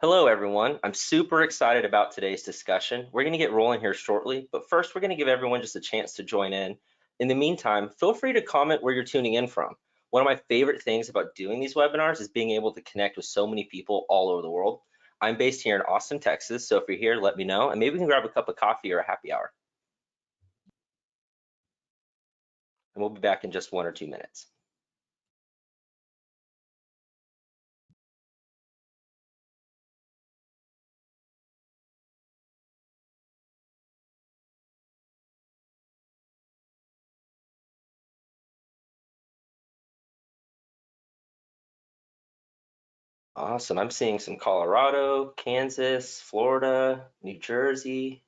Hello, everyone. I'm super excited about today's discussion. We're going to get rolling here shortly, but first, we're going to give everyone just a chance to join in. In the meantime, feel free to comment where you're tuning in from. One of my favorite things about doing these webinars is being able to connect with so many people all over the world. I'm based here in Austin, Texas, so if you're here, let me know, and maybe we can grab a cup of coffee or a happy hour. And we'll be back in just 1 or 2 minutes. Awesome. I'm seeing some Colorado, Kansas, Florida, New Jersey,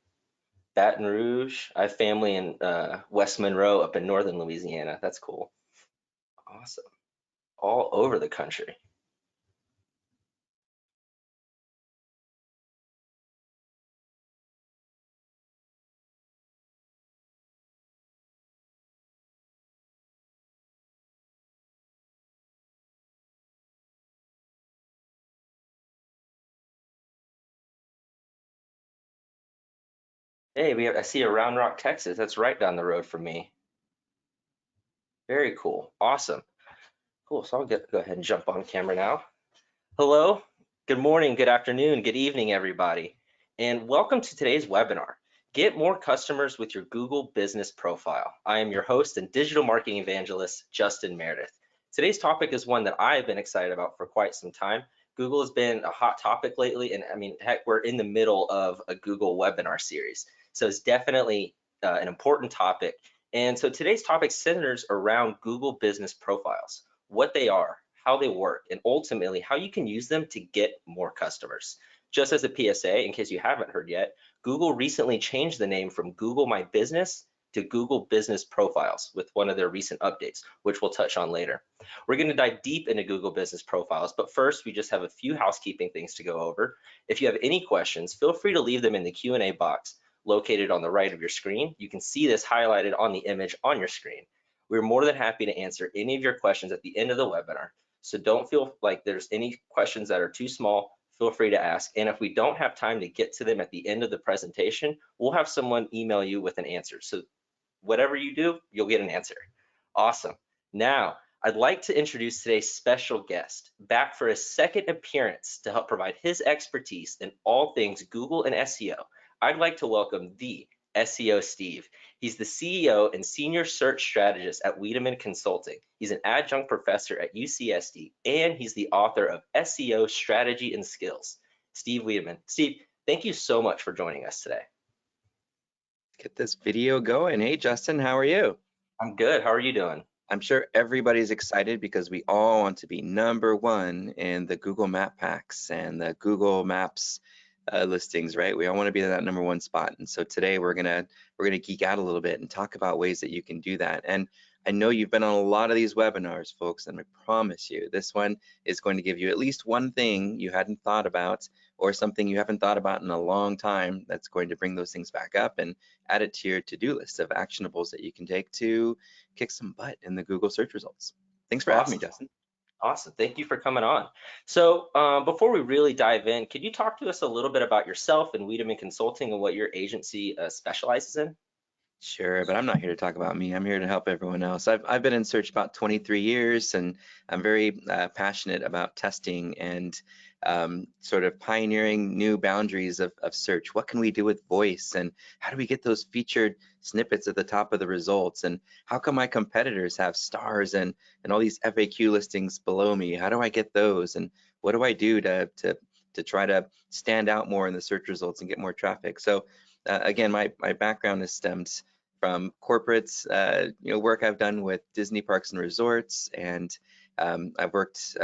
Baton Rouge. I have family in West Monroe up in northern Louisiana. That's cool. Awesome. All over the country. Hey, I see a Round Rock, Texas. That's right down the road from me. Very cool. Awesome. Cool. So I'll go ahead and jump on camera now. Hello. Good morning, good afternoon, good evening, everybody. And welcome to today's webinar. Get more customers with your Google Business Profile. I am your host and digital marketing evangelist, Justin Meredith. Today's topic is one that I've been excited about for quite some time. Google has been a hot topic lately, and I mean, heck, we're in the middle of a Google webinar series. So it's definitely an important topic. And so today's topic centers around Google Business Profiles, what they are, how they work, and ultimately how you can use them to get more customers. Just as a PSA, in case you haven't heard yet, Google recently changed the name from Google My Business to Google Business Profiles with one of their recent updates, which we'll touch on later. We're going to dive deep into Google Business Profiles, but first we just have a few housekeeping things to go over. If you have any questions, feel free to leave them in the Q&A box located on the right of your screen. You can see this highlighted on the image on your screen. We're more than happy to answer any of your questions at the end of the webinar. So don't feel like there's any questions that are too small, feel free to ask. And if we don't have time to get to them at the end of the presentation, we'll have someone email you with an answer. So whatever you do, you'll get an answer. Awesome. Now, I'd like to introduce today's special guest, back for a second appearance to help provide his expertise in all things Google and SEO. I'd like to welcome the SEO Steve. He's the CEO and Senior Search Strategist at Wiedemann Consulting. He's an adjunct professor at UCSD, and he's the author of SEO Strategy and Skills. Steve Wiedemann. Steve, thank you so much for joining us today. Get this video going. Hey, Justin, how are you? I'm good. How are you doing? I'm sure everybody's excited because we all want to be #1 in the Google Map Packs and the Google Maps listings, right? We all want to be in that #1 spot. And so today we're gonna geek out a little bit and talk about ways that you can do that. And I know you've been on a lot of these webinars, folks, and I promise you this one is going to give you at least one thing you hadn't thought about or something you haven't thought about in a long time that's going to bring those things back up and add it to your to-do list of actionables that you can take to kick some butt in the Google search results. Thanks for having me, Justin. Awesome. Thank you for coming on. So before we really dive in, could you talk to us a little bit about yourself and Wiedemann Consulting and what your agency specializes in? Sure, but I'm not here to talk about me. I'm here to help everyone else. I've been in search about 23 years, and I'm very passionate about testing and sort of pioneering new boundaries of search. What can we do with voice, and how do we get those featured snippets at the top of the results? And how come my competitors have stars and all these FAQ listings below me? How do I get those? And what do I do to try to stand out more in the search results and get more traffic? So again, my background is stemmed from corporates, work I've done with Disney Parks and Resorts, and I've worked,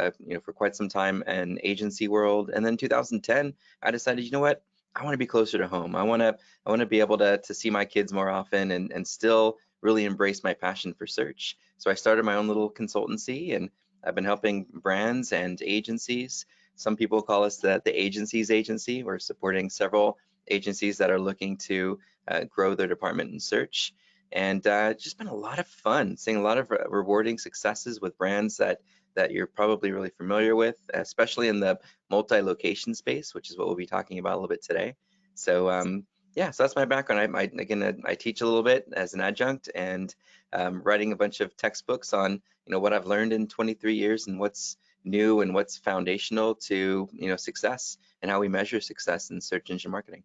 for quite some time in agency world. And then 2010, I decided, you know what, I want to be closer to home. I want to be able to see my kids more often and still really embrace my passion for search. So I started my own little consultancy, and I've been helping brands and agencies. Some people call us the agency's agency. We're supporting several agencies that are looking to grow their department in search. And just been a lot of fun, seeing a lot of rewarding successes with brands that that you're probably really familiar with, especially in the multi-location space, which is what we'll be talking about a little bit today. So yeah, so that's my background. I teach a little bit as an adjunct, and writing a bunch of textbooks on what I've learned in 23 years and what's new and what's foundational to success and how we measure success in search engine marketing.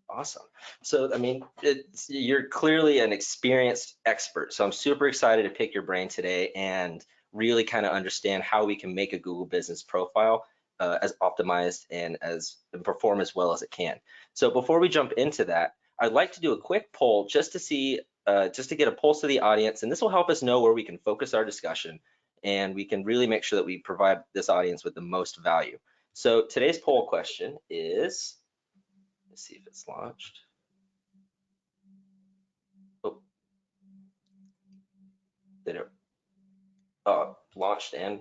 Awesome. So, I mean, you're clearly an experienced expert. So I'm super excited to pick your brain today and really kind of understand how we can make a Google business profile as optimized and perform as well as it can. So before we jump into that, I'd like to do a quick poll just to see, just to get a pulse of the audience, and this will help us know where we can focus our discussion and we can really make sure that we provide this audience with the most value. So today's poll question is, let's see if it's launched. Oh, did it launched and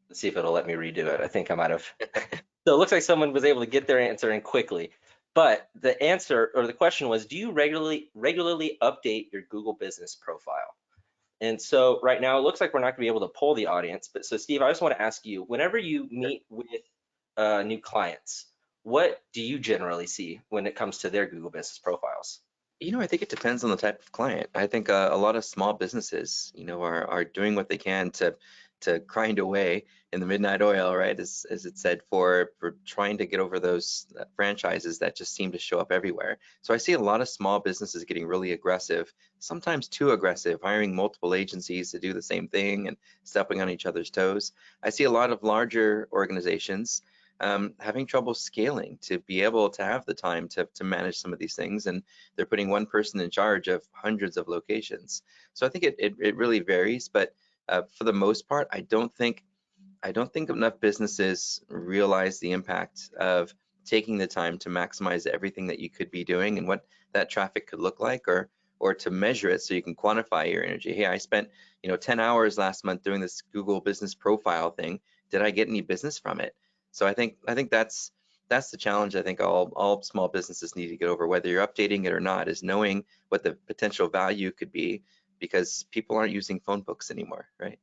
let's see if it'll let me redo it. I think I might have. So it looks like someone was able to get their answer in quickly. But the answer or the question was, do you regularly update your Google business profile? And so right now it looks like we're not gonna be able to poll the audience, but so Steve, I just want to ask you, whenever you meet with new clients, what do you generally see when it comes to their Google business profiles? I think it depends on the type of client. I think a lot of small businesses, are doing what they can to grind away in the midnight oil, right? As it said, for trying to get over those franchises that just seem to show up everywhere. So I see a lot of small businesses getting really aggressive, sometimes too aggressive, hiring multiple agencies to do the same thing and stepping on each other's toes. I see a lot of larger organizations having trouble scaling to be able to have the time to manage some of these things, and they're putting one person in charge of hundreds of locations. So I think it really varies, but for the most part, I don't think enough businesses realize the impact of taking the time to maximize everything that you could be doing and what that traffic could look like, or to measure it so you can quantify your energy. Hey, I spent 10 hours last month doing this Google business profile thing. Did I get any business from it? So I think that's the challenge I think all small businesses need to get over, whether you're updating it or not, is knowing what the potential value could be, because people aren't using phone books anymore, right?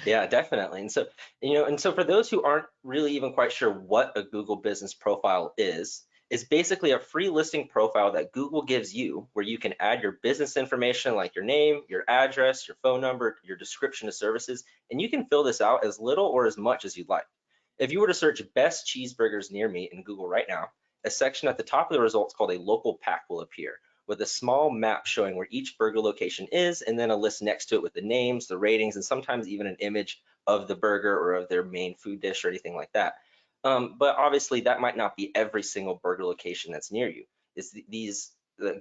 Yeah, definitely. And so, and so for those who aren't really even quite sure what a Google business profile is, it's basically a free listing profile that Google gives you where you can add your business information like your name, your address, your phone number, your description of services, and you can fill this out as little or as much as you'd like. If you were to search best cheeseburgers near me in Google right now, a section at the top of the results called a local pack will appear with a small map showing where each burger location is, and then a list next to it with the names, the ratings, and sometimes even an image of the burger or of their main food dish or anything like that. But obviously that might not be every single burger location that's near you.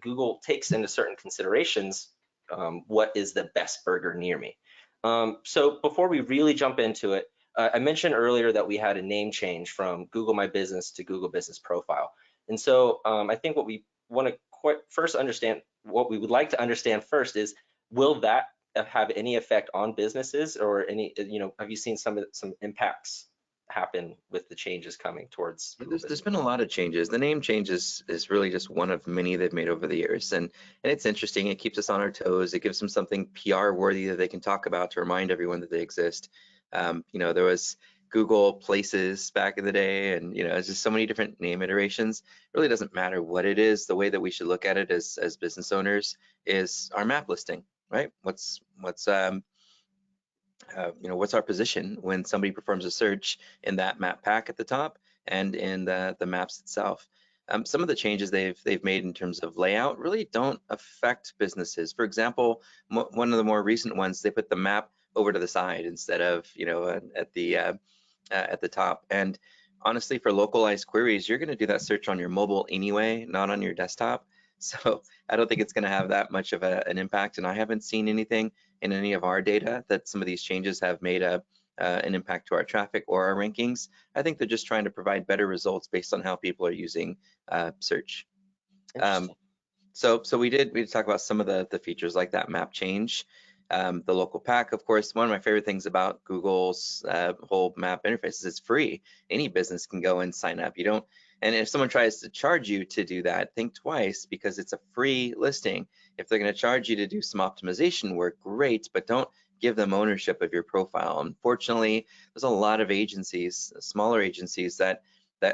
Google takes into certain considerations what is the best burger near me. So before we really jump into it, I mentioned earlier that we had a name change from Google My Business to Google Business Profile. And so I think what we want to what we would like to understand first is, will that have any effect on businesses, or any, have you seen some impacts happen with the changes coming towards Google There's been a lot of changes. The name changes is really just one of many they've made over the years, and it's interesting. It keeps us on our toes. It gives them something PR worthy that they can talk about to remind everyone that they exist. There was Google Places back in the day, and it's just so many different name iterations. It really doesn't matter what it is. The way that we should look at it as business owners is our map listing, right? What's our position when somebody performs a search in that map pack at the top and in the maps itself. Some of the changes they've made in terms of layout really don't affect businesses. For example, one of the more recent ones, they put the map over to the side instead of at the top. And honestly, for localized queries, you're going to do that search on your mobile anyway, not on your desktop. So I don't think it's going to have that much of an impact. And I haven't seen anything in any of our data that some of these changes have made an impact to our traffic or our rankings. I think they're just trying to provide better results based on how people are using search. So we did talk about some of the features like that map change. The local pack, of course, one of my favorite things about Google's whole map interface is it's free. Any business can go and sign up. And if someone tries to charge you to do that, think twice, because it's a free listing. If they're going to charge you to do some optimization work, great, but don't give them ownership of your profile. Unfortunately, there's a lot of agencies, smaller agencies, that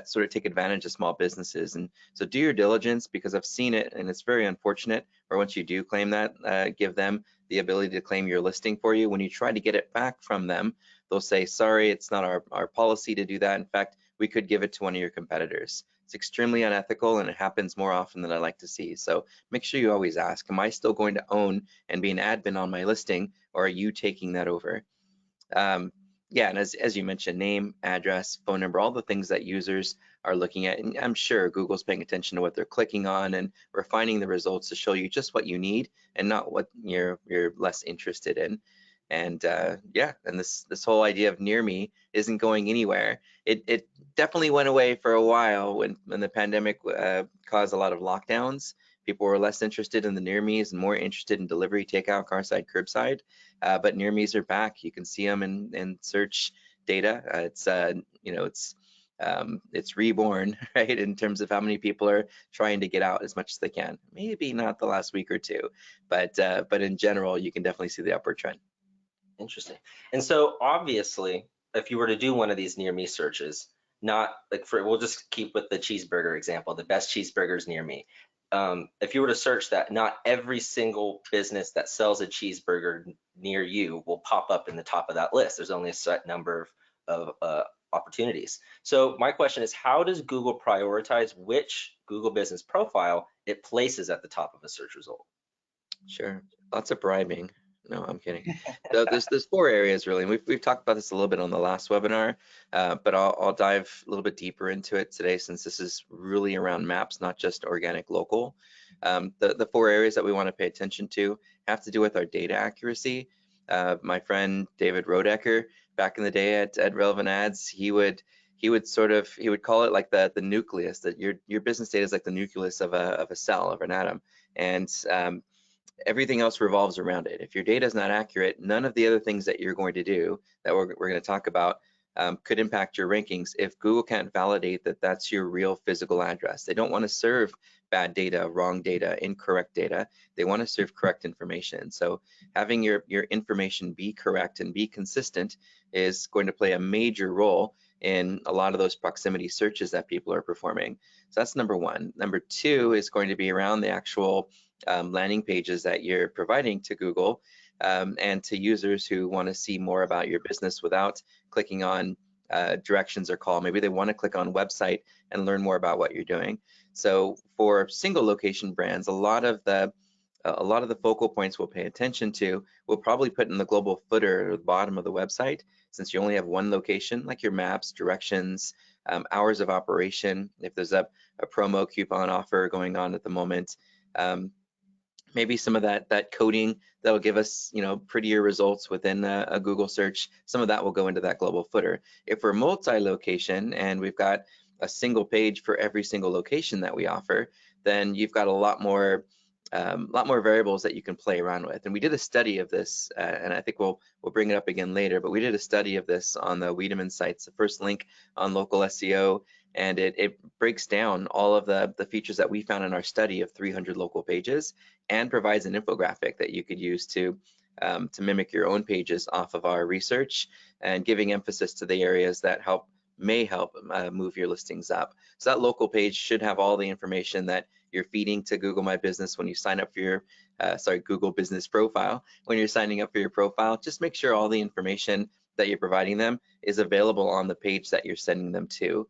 sort of take advantage of small businesses. And so do your diligence, because I've seen it, and it's very unfortunate, or once you do claim that, give them the ability to claim your listing for you. When you try to get it back from them, they'll say, sorry, it's not our policy to do that. In fact, we could give it to one of your competitors. It's extremely unethical, and it happens more often than I like to see. So make sure you always ask, am I still going to own and be an admin on my listing, or are you taking that over? Yeah, and as you mentioned, name, address, phone number, all the things that users are looking at. And I'm sure Google's paying attention to what they're clicking on and refining the results to show you just what you need and not what you're less interested in. And yeah, and this whole idea of near me isn't going anywhere. It definitely went away for a while when the pandemic caused a lot of lockdowns. People were less interested in the near me's and more interested in delivery, takeout, carside, curbside. But near me's are back. You can see them in search data. It's reborn, right, in terms of how many people are trying to get out as much as they can. Maybe not the last week or two, but in general, you can definitely see the upward trend. Interesting. And so obviously, if you were to do one of these near me searches, not like we'll just keep with the cheeseburger example, the best cheeseburgers near me. If you were to search that, not every single business that sells a cheeseburger near you will pop up in the top of that list. There's only a set number of opportunities. So my question is, how does Google prioritize which Google business profile it places at the top of a search result? Sure, lots of bribing. No, I'm kidding. So there's 4 areas really, and we've talked about this a little bit on the last webinar, but I'll dive a little bit deeper into it today, since this is really around maps, not just organic local. The 4 areas that we want to pay attention to have to do with our data accuracy. My friend David Rodecker, back in the day at Relevant Ads, he would call it like the nucleus, that your business data is like the nucleus of a cell, of an atom, and everything else revolves around it. If your data is not accurate, none of the other things that you're going to do that we're going to talk about could impact your rankings if Google can't validate that that's your real physical address. They don't want to serve bad data, wrong data, incorrect data. They want to serve correct information. So having your information be correct and be consistent is going to play a major role in a lot of those proximity searches that people are performing. So that's number 1. Number 2 is going to be around the actual landing pages that you're providing to Google and to users who want to see more about your business without clicking on directions or call. Maybe they want to click on website and learn more about what you're doing. So for single location brands, a lot of the focal points we'll pay attention to, we'll probably put in the global footer or the bottom of the website, since you only have one location, like your maps, directions, hours of operation, if there's a promo coupon offer going on at the moment. Maybe some of that coding that'll give us, prettier results within a Google search. Some of that will go into that global footer. If we're multi-location and we've got a single page for every single location that we offer, then you've got a lot more variables that you can play around with. And we did a study of this, and I think we'll bring it up again later, but we did a study of this on the Wiedemann sites, the first link on local SEO, and it breaks down all of the features that we found in our study of 300 local pages, and provides an infographic that you could use to mimic your own pages off of our research, and giving emphasis to the areas that may help move your listings up. So that local page should have all the information that you're feeding to Google My Business when you sign up for your Google Business Profile. When you're signing up for your profile, just make sure all the information that you're providing them is available on the page that you're sending them to.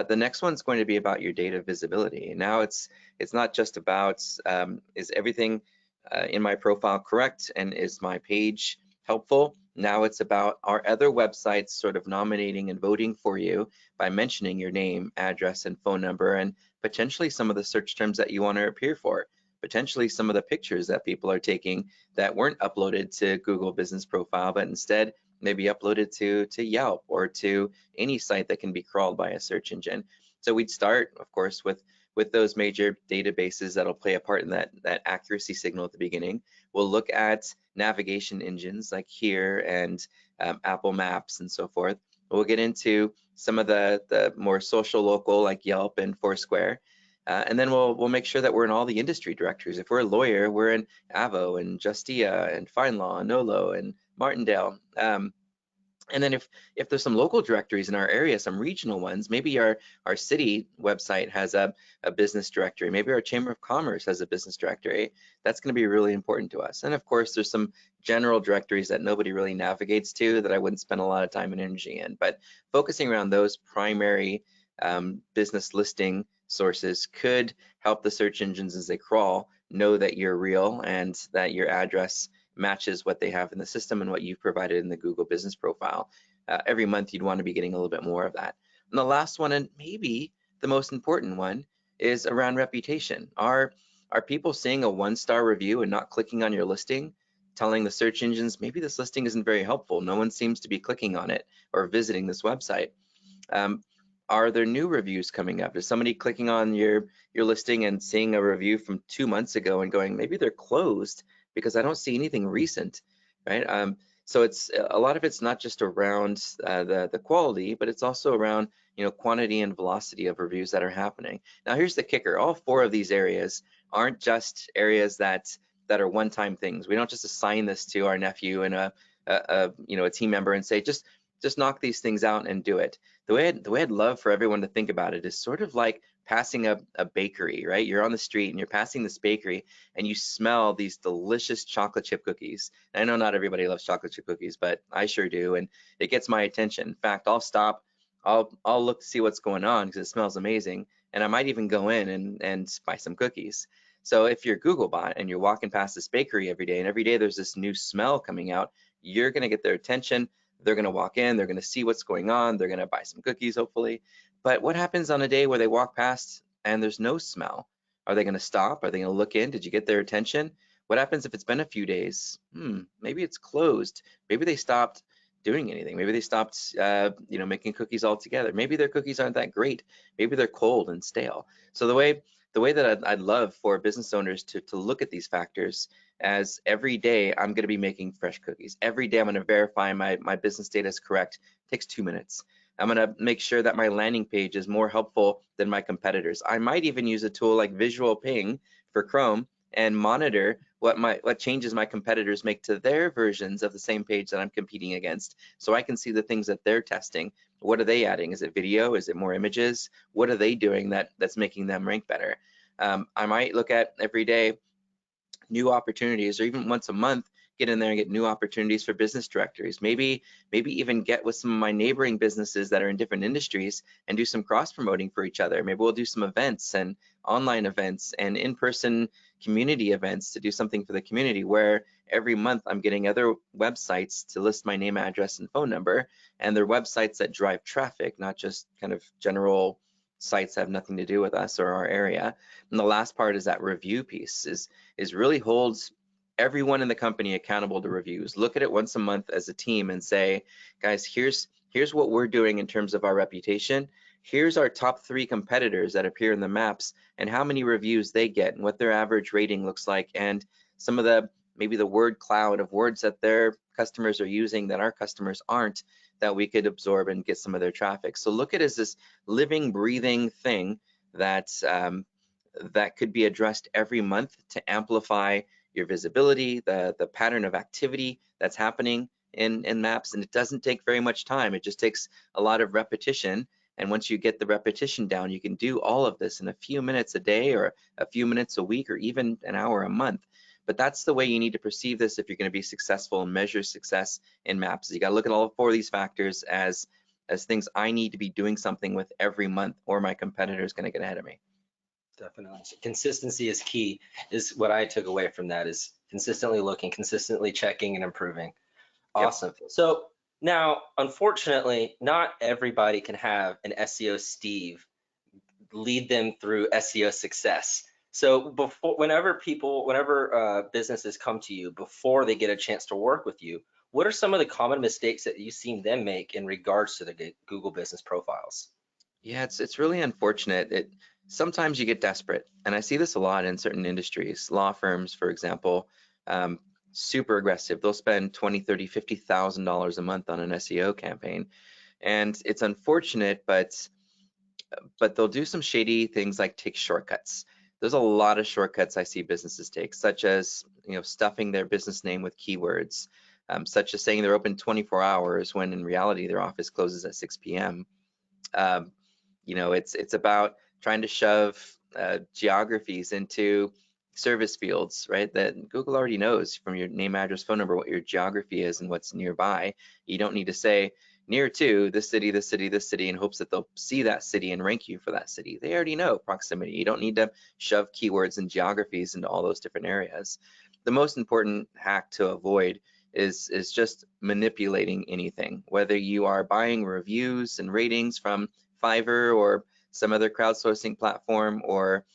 The next one's going to be about your data visibility. Now it's not just about is everything in my profile correct and is my page helpful. Now it's about, are other websites sort of nominating and voting for you by mentioning your name, address, and phone number, and potentially some of the search terms that you want to appear for, potentially some of the pictures that people are taking that weren't uploaded to Google Business Profile, but instead maybe uploaded to Yelp or to any site that can be crawled by a search engine. So we'd start, of course, with those major databases that'll play a part in that accuracy signal at the beginning. We'll look at navigation engines like Here and Apple Maps and so forth. We'll get into some of the more social local like Yelp and Foursquare. And then we'll make sure that we're in all the industry directories. If we're a lawyer, we're in Avvo and Justia and FindLaw and Nolo and Martindale. And then if there's some local directories in our area, some regional ones, maybe our city website has a business directory, maybe our Chamber of Commerce has a business directory, that's going to be really important to us. And of course, there's some general directories that nobody really navigates to that I wouldn't spend a lot of time and energy in. But focusing around those primary business listing sources could help the search engines as they crawl know that you're real and that your address matches what they have in the system and what you've provided in the Google Business Profile. Every month you'd want to be getting a little bit more of that. And the last one, and maybe the most important one, is around reputation. Are people seeing a 1-star review and not clicking on your listing, telling the search engines maybe this listing isn't very helpful, no one seems to be clicking on it or visiting this website? Are there new reviews coming up? Is somebody clicking on your listing and seeing a review from 2 months ago and going, maybe they're closed because I don't see anything recent, right? So it's a lot of it's not just around the quality, but it's also around quantity and velocity of reviews that are happening. Now here's the kicker: all 4 of these areas aren't just areas that are one-time things. We don't just assign this to our nephew and a team member and say just knock these things out and do it. The way I'd love for everyone to think about it is sort of like passing a bakery, right? You're on the street and you're passing this bakery and you smell these delicious chocolate chip cookies. And I know not everybody loves chocolate chip cookies, but I sure do, and it gets my attention. In fact, I'll stop, I'll look to see what's going on because it smells amazing, and I might even go in and buy some cookies. So if you're Googlebot and you're walking past this bakery every day, and every day there's this new smell coming out, you're going to get their attention. They're going to walk in, they're going to see what's going on, they're going to buy some cookies, hopefully. But what happens on a day where they walk past and there's no smell? Are they going to stop? Are they going to look in? Did you get their attention? What happens if it's been a few days? Maybe it's closed. Maybe they stopped doing anything. Maybe they stopped, making cookies altogether. Maybe their cookies aren't that great. Maybe they're cold and stale. So the way that I'd love for business owners to look at these factors as every day I'm going to be making fresh cookies. Every day I'm going to verify my business data is correct. It takes 2 minutes. I'm going to make sure that my landing page is more helpful than my competitors. I might even use a tool like Visual Ping for Chrome and monitor what changes my competitors make to their versions of the same page that I'm competing against, so I can see the things that they're testing. What are they adding? Is it video? Is it more images? What are they doing that's making them rank better? I might look at every day new opportunities, or even once a month, get in there and get new opportunities for business directories. Maybe even get with some of my neighboring businesses that are in different industries and do some cross promoting for each other. Maybe we'll do some events and online events and in-person community events to do something for the community, where every month I'm getting other websites to list my name, address, and phone number, and they're websites that drive traffic, not just kind of general sites that have nothing to do with us or our area. And the last part is that review piece is really holds everyone in the company accountable to reviews. Look at it once a month as a team and say, guys, here's what we're doing in terms of our reputation. Here's our top 3 competitors that appear in the maps and how many reviews they get and what their average rating looks like, and some of maybe the word cloud of words that their customers are using that our customers aren't, that we could absorb and get some of their traffic. So look at it as this living, breathing thing that that could be addressed every month to amplify your visibility, the pattern of activity that's happening in maps. And it doesn't take very much time. It just takes a lot of repetition. And once you get the repetition down, you can do all of this in a few minutes a day, or a few minutes a week, or even an hour a month. But that's the way you need to perceive this if you're going to be successful and measure success in maps. You got to look at all 4 of these factors as things I need to be doing something with every month, or my competitor is going to get ahead of me. Definitely. Consistency is key, is what I took away from that, is consistently looking, consistently checking and improving. Awesome. Yep. So now, unfortunately, not everybody can have an SEO Steve lead them through SEO success. So whenever businesses come to you before they get a chance to work with you, what are some of the common mistakes that you've seen them make in regards to the Google business profiles? Yeah, it's really unfortunate. Sometimes you get desperate, and I see this a lot in certain industries. Law firms, for example, super aggressive. They'll spend $20,000, $30,000, $50,000 a month on an SEO campaign, and it's unfortunate, but they'll do some shady things like take shortcuts. There's a lot of shortcuts I see businesses take, such as stuffing their business name with keywords, such as saying they're open 24 hours when in reality their office closes at 6 p.m. You know, it's about trying to shove geographies into service fields, right? That Google already knows from your name, address, phone number what your geography is and what's nearby. You don't need to say near to this city, this city, this city in hopes that they'll see that city and rank you for that city. They already know proximity. You don't need to shove keywords and geographies into all those different areas. The most important hack to avoid is just manipulating anything, whether you are buying reviews and ratings from Fiverr or some other crowdsourcing platform, or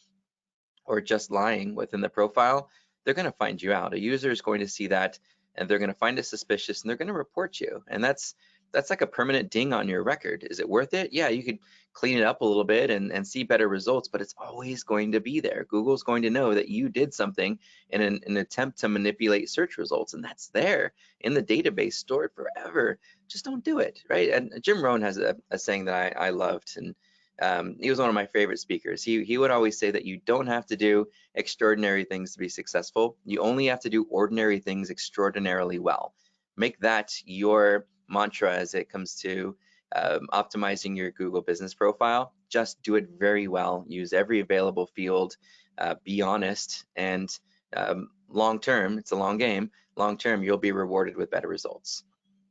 just lying within the profile. They're going to find you out. A user is going to see that and they're going to find it suspicious and they're going to report you. And that's like a permanent ding on your record. Is it worth it? Yeah, you could clean it up a little bit and see better results, but it's always going to be there. Google's going to know that you did something in an attempt to manipulate search results, and that's there in the database stored forever. Just don't do it, right? And Jim Rohn has a saying that I loved, and he was one of my favorite speakers. He would always say that you don't have to do extraordinary things to be successful. You only have to do ordinary things extraordinarily well. Make that your mantra as it comes to optimizing your Google business profile. Just do it very well. Use every available field. Be honest, and long term, it's a long game. Long term, you'll be rewarded with better results.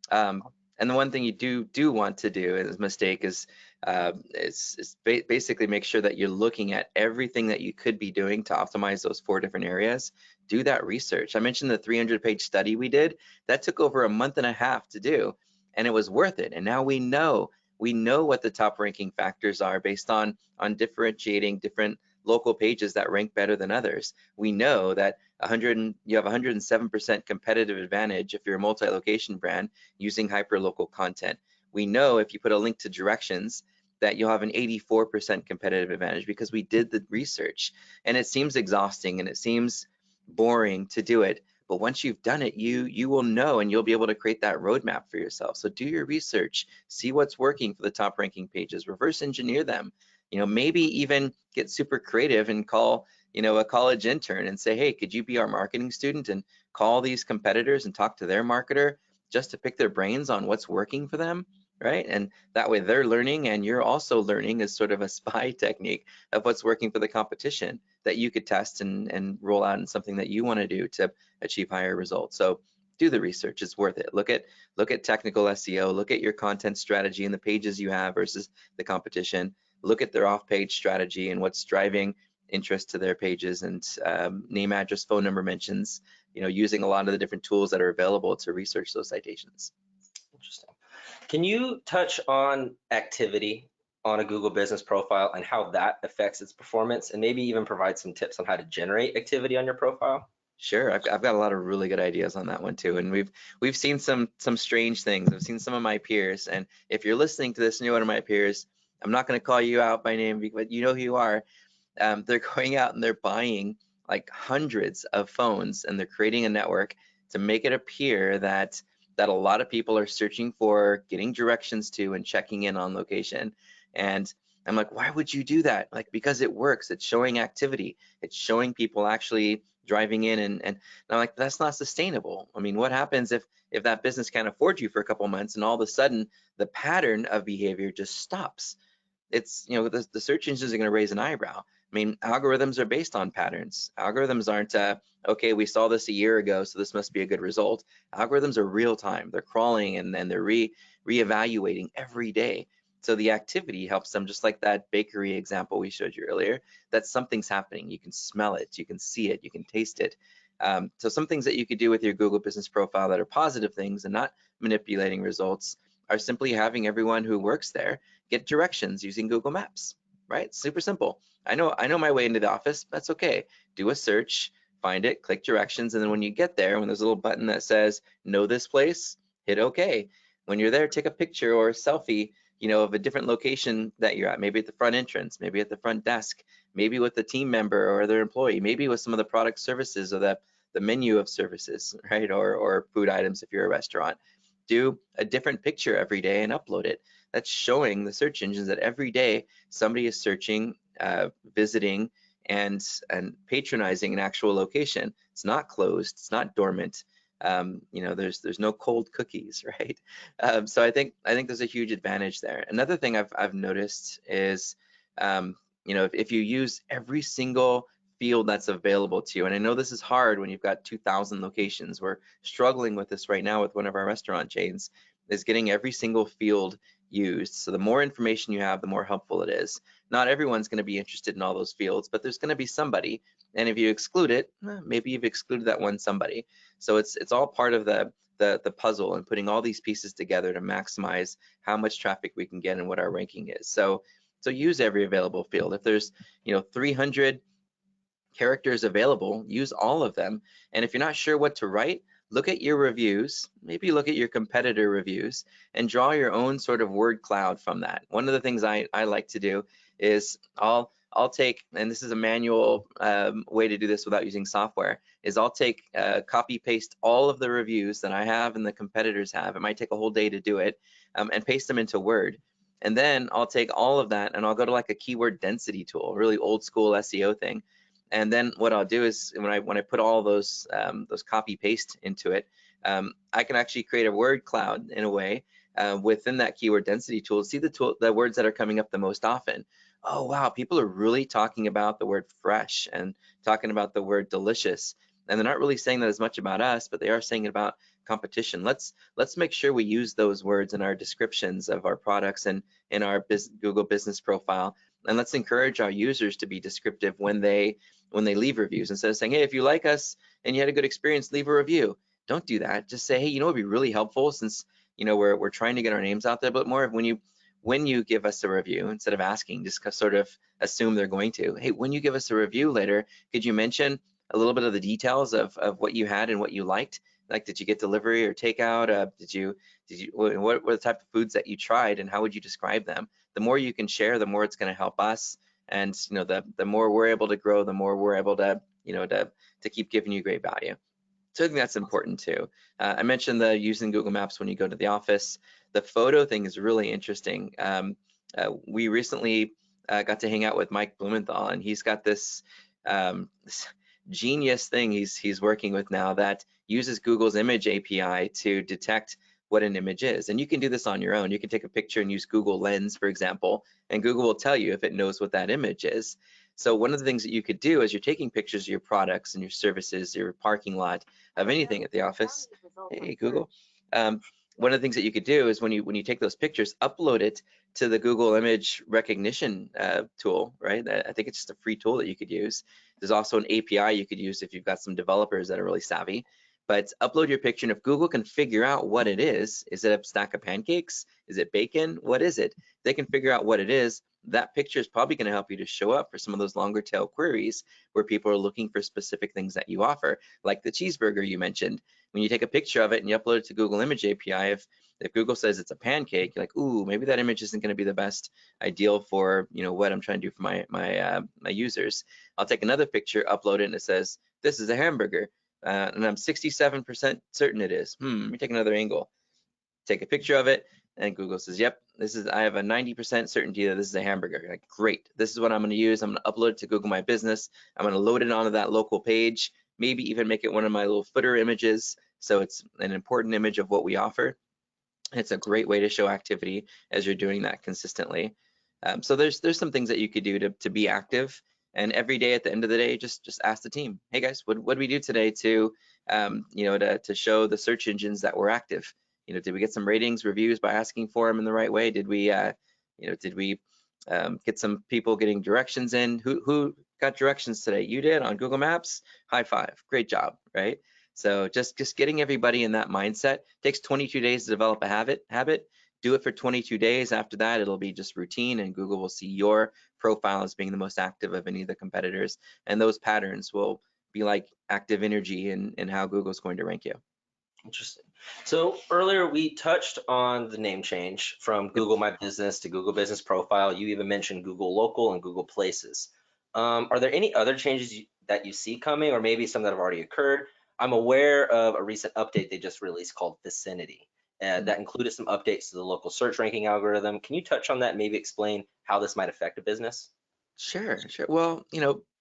And the one thing you do want to do as a mistake is basically make sure that you're looking at everything that you could be doing to optimize those 4 different areas. Do that research. I mentioned the 300-page study we did. That took over a month and a half to do, and it was worth it. And now we know what the top ranking factors are based on differentiating different local pages that rank better than others. We know that you have 107% competitive advantage if you're a multi-location brand using hyperlocal content. We know if you put a link to directions that you'll have an 84% competitive advantage because we did the research. And it seems exhausting and it seems boring to do it, but once you've done it, you will know, and you'll be able to create that roadmap for yourself. So do your research, see what's working for the top ranking pages, reverse engineer them. You know, maybe even get super creative and call, you know, a college intern and say, hey, could you be our marketing student and call these competitors and talk to their marketer just to pick their brains on what's working for them, right? And that way they're learning and you're also learning as sort of a spy technique of what's working for the competition that you could test and roll out in something that you want to do to achieve higher results. So do the research, it's worth it. Look at technical SEO, look at your content strategy and the pages you have versus the competition. Look at their off-page strategy and what's driving interest to their pages, and name, address, phone number mentions, you know, using a lot of the different tools that are available to research those citations. Interesting. Can you touch on activity on a Google business profile and how that affects its performance, and maybe even provide some tips on how to generate activity on your profile? Sure, I've got a lot of really good ideas on that one too, and we've seen some strange things. I've seen some of my peers, and if you're listening to this and you're one of my peers, I'm not going to call you out by name, but you know who you are. They're going out and they're buying like hundreds of phones, and they're creating a network to make it appear that a lot of people are searching for, getting directions to, and checking in on location. And I'm like, why would you do that? Like, because it works. It's showing activity. It's showing people actually driving in, and I'm like, that's not sustainable. I mean, what happens if that business can't afford you for a couple months and all of a sudden the pattern of behavior just stops? It's, you know, the search engines are going to raise an eyebrow. I mean, algorithms are based on patterns. Algorithms aren't, okay, we saw this a year ago, so this must be a good result. Algorithms are real time. They're crawling and then they're reevaluating every day. So the activity helps them, just like that bakery example we showed you earlier, that something's happening. You can smell it, you can see it, you can taste it. So some things that you could do with your Google business profile that are positive things and not manipulating results are simply having everyone who works there get directions using Google Maps, right? Super simple. I know my way into the office. That's okay. Do a search, find it, click directions, and then when you get there, when there's a little button that says know this place, hit OK. When you're there, take a picture or a selfie, you know, of a different location that you're at, maybe at the front entrance, maybe at the front desk, maybe with the team member or their employee, maybe with some of the product services or the menu of services, right? Or food items if you're a restaurant. Do a different picture every day and upload it. That's showing the search engines that every day somebody is searching, visiting, and patronizing an actual location. It's not closed, it's not dormant. You know, there's no cold cookies, right? So I think there's a huge advantage there. Another thing I've noticed is, you know, if you use every single field that's available to you, and I know this is hard when you've got 2,000 locations. We're struggling with this right now with one of our restaurant chains, is getting every single field used. So the more information you have, the more helpful it is. Not everyone's going to be interested in all those fields, but there's going to be somebody. And if you exclude it, maybe you've excluded that one somebody. So it's all part of the puzzle and putting all these pieces together to maximize how much traffic we can get and what our ranking is. So use every available field. If there's 300 characters available, use all of them. And if you're not sure what to write, look at your reviews, maybe look at your competitor reviews, and draw your own sort of word cloud from that. One of the things I like to do is I'll take, and this is a manual way to do this without using software, is I'll take copy paste all of the reviews that I have and the competitors have. It might take a whole day to do it, and paste them into Word. And then I'll take all of that and I'll go to like a keyword density tool, really old school SEO thing. And then what I'll do is when I put all those copy paste into it, I can actually create a word cloud in a way within that keyword density tool. See the words that are coming up the most often. Oh wow, people are really talking about the word fresh and talking about the word delicious, and they're not really saying that as much about us, but they are saying it about competition. Let's make sure we use those words in our descriptions of our products and in our Google business profile, and let's encourage our users to be descriptive when they leave reviews. Instead of saying, hey, if you like us and you had a good experience, leave a review. Don't do that. Just say, hey, it'd be really helpful, since we're trying to get our names out there, but more of when you give us a review, instead of asking, just sort of assume they're going to. Hey, when you give us a review later, could you mention a little bit of the details of what you had and what you liked? Like, did you get delivery or takeout? What were the type of foods that you tried, and how would you describe them? The more you can share, the more it's going to help us. And the more we're able to grow, the more we're able to to keep giving you great value. So I think that's important too. I mentioned the using Google Maps when you go to the office. The photo thing is really interesting. We recently got to hang out with Mike Blumenthal, and he's got this genius thing he's working with now that uses Google's image API to detect what an image is. And you can do this on your own. You can take a picture and use Google Lens, for example, and Google will tell you if it knows what that image is. So one of the things that you could do as you're taking pictures of your products and your services, your parking lot, of anything at the office. Hey, Google. One of the things that you could do is when you take those pictures, upload it to the Google image recognition tool, right? I think it's just a free tool that you could use. There's also an API you could use if you've got some developers that are really savvy. But upload your picture, and if Google can figure out what it is it a stack of pancakes? Is it bacon? What is it? They can figure out what it is. That picture is probably going to help you to show up for some of those longer tail queries where people are looking for specific things that you offer, like the cheeseburger you mentioned. When you take a picture of it and you upload it to Google Image API, if Google says it's a pancake, you're like, ooh, maybe that image isn't going to be the best ideal for what I'm trying to do for my users. I'll take another picture, upload it, and it says this is a hamburger. And I'm 67% certain it is. Let me take another angle. Take a picture of it, and Google says, yep, I have a 90% certainty that this is a hamburger. You're like, great, this is what I'm going to use. I'm going to upload it to Google My Business. I'm going to load it onto that local page, maybe even make it one of my little footer images, so it's an important image of what we offer. It's a great way to show activity as you're doing that consistently. So there's some things that you could do to be active. And every day at the end of the day, just ask the team, hey guys, what did we do today to to show the search engines that we're active? Did we get some ratings, reviews by asking for them in the right way? Did we get some people getting directions in? Who got directions today? You did on Google Maps? High five, great job, right? So just getting everybody in that mindset. Takes 22 days to develop a habit. Do it for 22 days. After that, it'll be just routine, and Google will see your profile as being the most active of any of the competitors. And those patterns will be like active energy in how Google's going to rank you. Interesting. So earlier we touched on the name change from Google My Business to Google Business Profile. You even mentioned Google Local and Google Places. Are there any other changes that you see coming, or maybe some that have already occurred? I'm aware of a recent update they just released called Vicinity that included some updates to the local search ranking algorithm. Can you touch on that and maybe explain how this might affect a business? Sure. Well,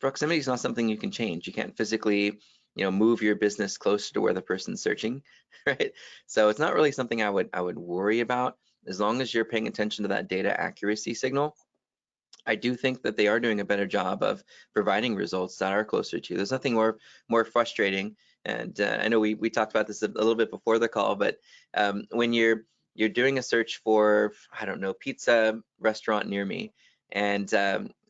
proximity is not something you can change. You can't physically move your business closer to where the person's searching, right? So it's not really something I would worry about as long as you're paying attention to that data accuracy signal. I do think that they are doing a better job of providing results that are closer to you. There's nothing more frustrating, and I know we talked about this a little bit before the call, but when you're doing a search for, I don't know, pizza restaurant near me, and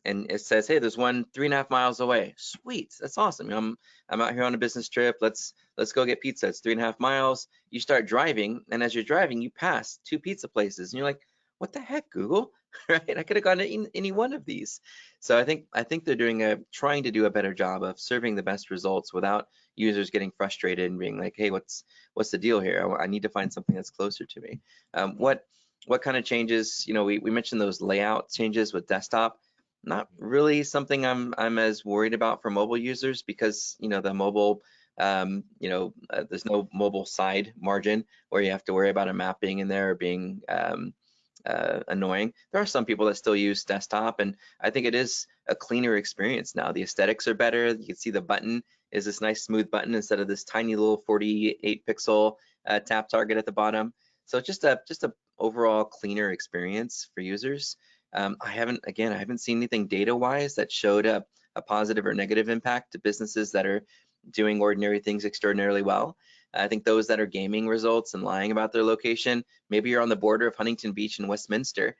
it says, hey, there's one 3.5 miles away. Sweet, that's awesome. I'm out here on a business trip. Let's go get pizza. It's 3.5 miles. You start driving, and as you're driving, you pass 2 pizza places, and you're like, what the heck, Google? Right? I could have gone to any one of these. So I think they're trying to do a better job of serving the best results without users getting frustrated and being like, hey, what's the deal here? I need to find something that's closer to me. What kind of changes? We mentioned those layout changes with desktop. Not really something I'm as worried about for mobile users, because the mobile there's no mobile side margin where you have to worry about a map being in there or being annoying. There are some people that still use desktop, and I think it is a cleaner experience now. The aesthetics are better. You can see the button is this nice smooth button instead of this tiny little 48 pixel tap target at the bottom. So just a overall cleaner experience for users. I haven't seen anything data wise that showed a positive or negative impact to businesses that are doing ordinary things extraordinarily well. I think those that are gaming results and lying about their location, maybe you're on the border of Huntington Beach and Westminster,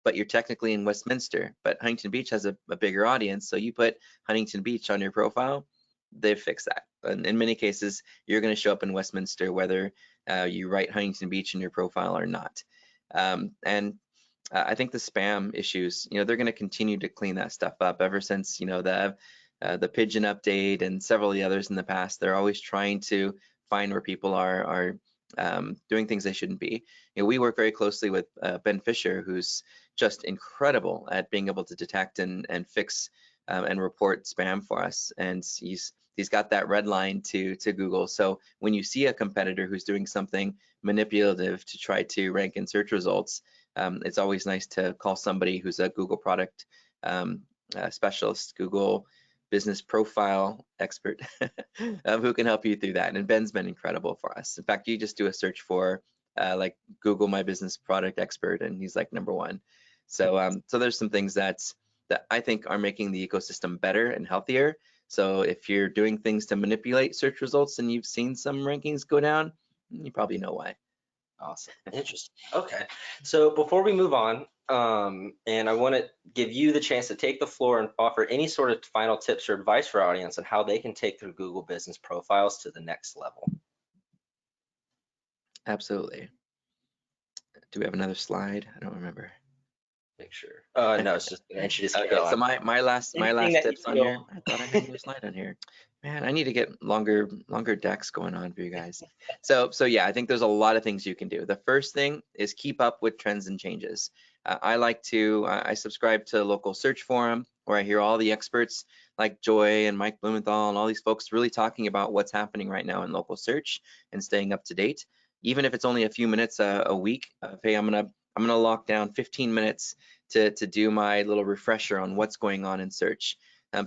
but you're technically in Westminster, but Huntington Beach has a bigger audience. So you put Huntington Beach on your profile, they've fixed that. And in many cases, you're going to show up in Westminster, whether you write Huntington Beach in your profile or not. And I think the spam issues, they're going to continue to clean that stuff up ever since, the Pigeon update and several of the others in the past. They're always trying to find where people are doing things they shouldn't be. We work very closely with Ben Fisher, who's just incredible at being able to detect and fix and report spam for us. And he's got that red line to Google. So when you see a competitor who's doing something manipulative to try to rank in search results, it's always nice to call somebody who's a Google product specialist, Google business profile expert who can help you through that. And Ben's been incredible for us. In fact, you just do a search for like Google My Business Product Expert, and he's like #1. So so there's some things that I think are making the ecosystem better and healthier. So if you're doing things to manipulate search results and you've seen some rankings go down, you probably know why. Awesome. Interesting. Okay. So before we move on, and I want to give you the chance to take the floor and offer any sort of final tips or advice for our audience on how they can take their Google business profiles to the next level. Absolutely. Do we have another slide? I don't remember. Make sure. No, it's just introduce. Okay, so my last tips on here. I thought I had another slide on here. Man, I need to get longer decks going on for you guys. So yeah, I think there's a lot of things you can do. The first thing is keep up with trends and changes. I subscribe to a local search forum where I hear all the experts like Joy and Mike Blumenthal and all these folks really talking about what's happening right now in local search and staying up to date. Even if it's only a few minutes a week, hey, I'm gonna lock down 15 minutes to do my little refresher on what's going on in search.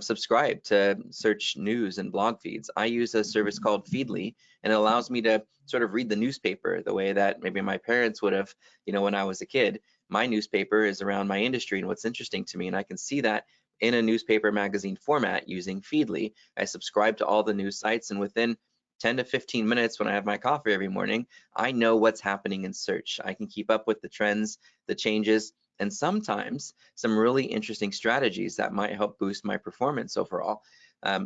Subscribe to search news and blog feeds. I use a service called Feedly, and it allows me to sort of read the newspaper the way that maybe my parents would have, when I was a kid. My newspaper is around my industry and what's interesting to me, and I can see that in a newspaper magazine format using Feedly. I subscribe to all the news sites, and within 10 to 15 minutes when I have my coffee every morning, I know what's happening in search. I can keep up with the trends, the changes, and sometimes some really interesting strategies that might help boost my performance overall.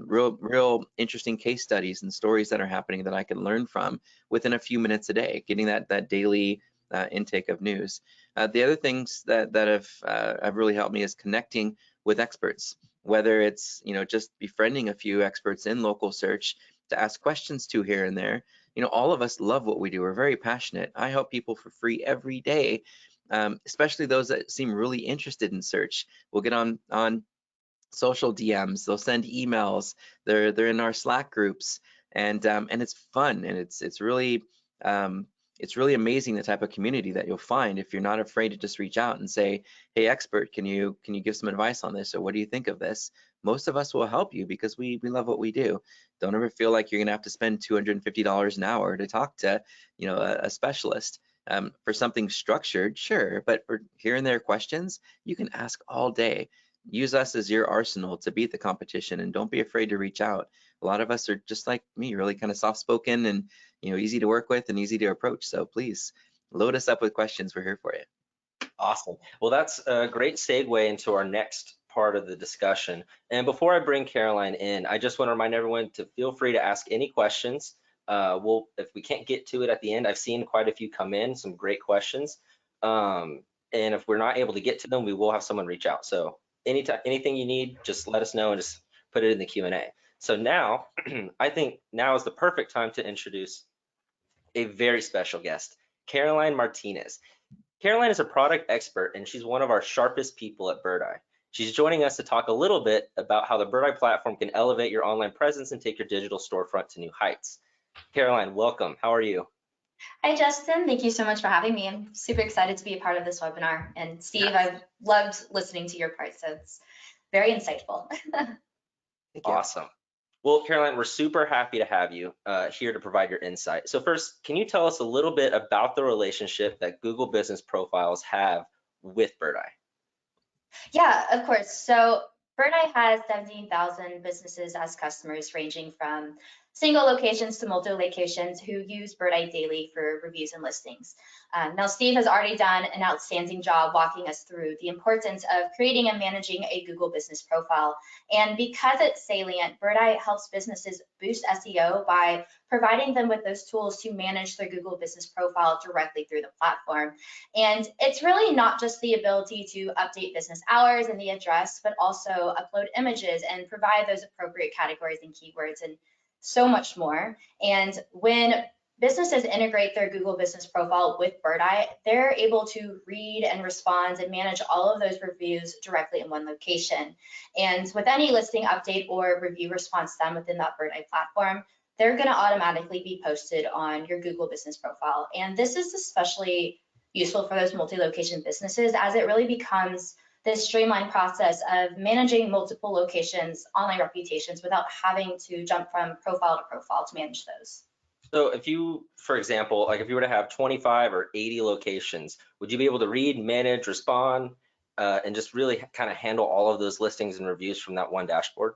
Real interesting case studies and stories that are happening that I can learn from within a few minutes a day, getting that daily intake of news. The other things that have really helped me is connecting with experts, whether it's just befriending a few experts in local search to ask questions to here and there. All of us love what we do. We're very passionate. I help people for free every day, especially those that seem really interested in search. We'll get on social DMs. They'll send emails. They're in our Slack groups, and it's fun, and it's really it's really amazing the type of community that you'll find if you're not afraid to just reach out and say, hey, expert, can you give some advice on this, or what do you think of this? Most of us will help you because we love what we do. Don't ever feel like you're gonna have to spend $250 an hour to talk to, you know, a specialist. For something structured, sure, but for here and there questions, you can ask all day. Use us as your arsenal to beat the competition, and don't be afraid to reach out. A lot of us are just like me, really kind of soft-spoken and, you know, easy to work with and easy to approach. So please load us up with questions. We're here for you. Awesome. Well, that's a great segue into our next part of the discussion. And before I bring Caroline in, I just want to remind everyone to feel free to ask any questions. If we can't get to it at the end, I've seen quite a few come in, some great questions. And if we're not able to get to them, we will have someone reach out. So anything you need, just let us know and just put it in the Q&A. So now, I think now is the perfect time to introduce a very special guest, Caroline Martinez. Caroline is a product expert, and she's one of our sharpest people at Birdeye. She's joining us to talk a little bit about how the Birdeye platform can elevate your online presence and take your digital storefront to new heights. Caroline, welcome. How are you? Hi, Justin. Thank you so much for having me. I'm super excited to be a part of this webinar. And Steve, I've loved listening to your part, so it's very insightful. Awesome. Well, Caroline, we're super happy to have you here to provide your insight. So first, can you tell us a little bit about the relationship that Google Business Profiles have with Birdeye? Yeah, of course. So Birdeye has 17,000 businesses as customers, ranging from single locations to multi-locations who use Birdeye daily for reviews and listings. Now, Steve has already done an outstanding job walking us through the importance of creating and managing a Google Business Profile. And because it's salient, Birdeye helps businesses boost SEO by providing them with those tools to manage their Google Business Profile directly through the platform. And it's really not just the ability to update business hours and the address, but also upload images and provide those appropriate categories and keywords and so much more. And when businesses integrate their Google Business Profile with Birdeye, they're able to read and respond and manage all of those reviews directly in one location. And with any listing update or review response done within that Birdeye platform, they're going to automatically be posted on your Google Business Profile. And this is especially useful for those multi-location businesses, as it really becomes this streamlined process of managing multiple locations, online reputations, without having to jump from profile to profile to manage those. So if you, for example, like if you were to have 25 or 80 locations, would you be able to read, manage, respond, and just really kind of handle all of those listings and reviews from that one dashboard?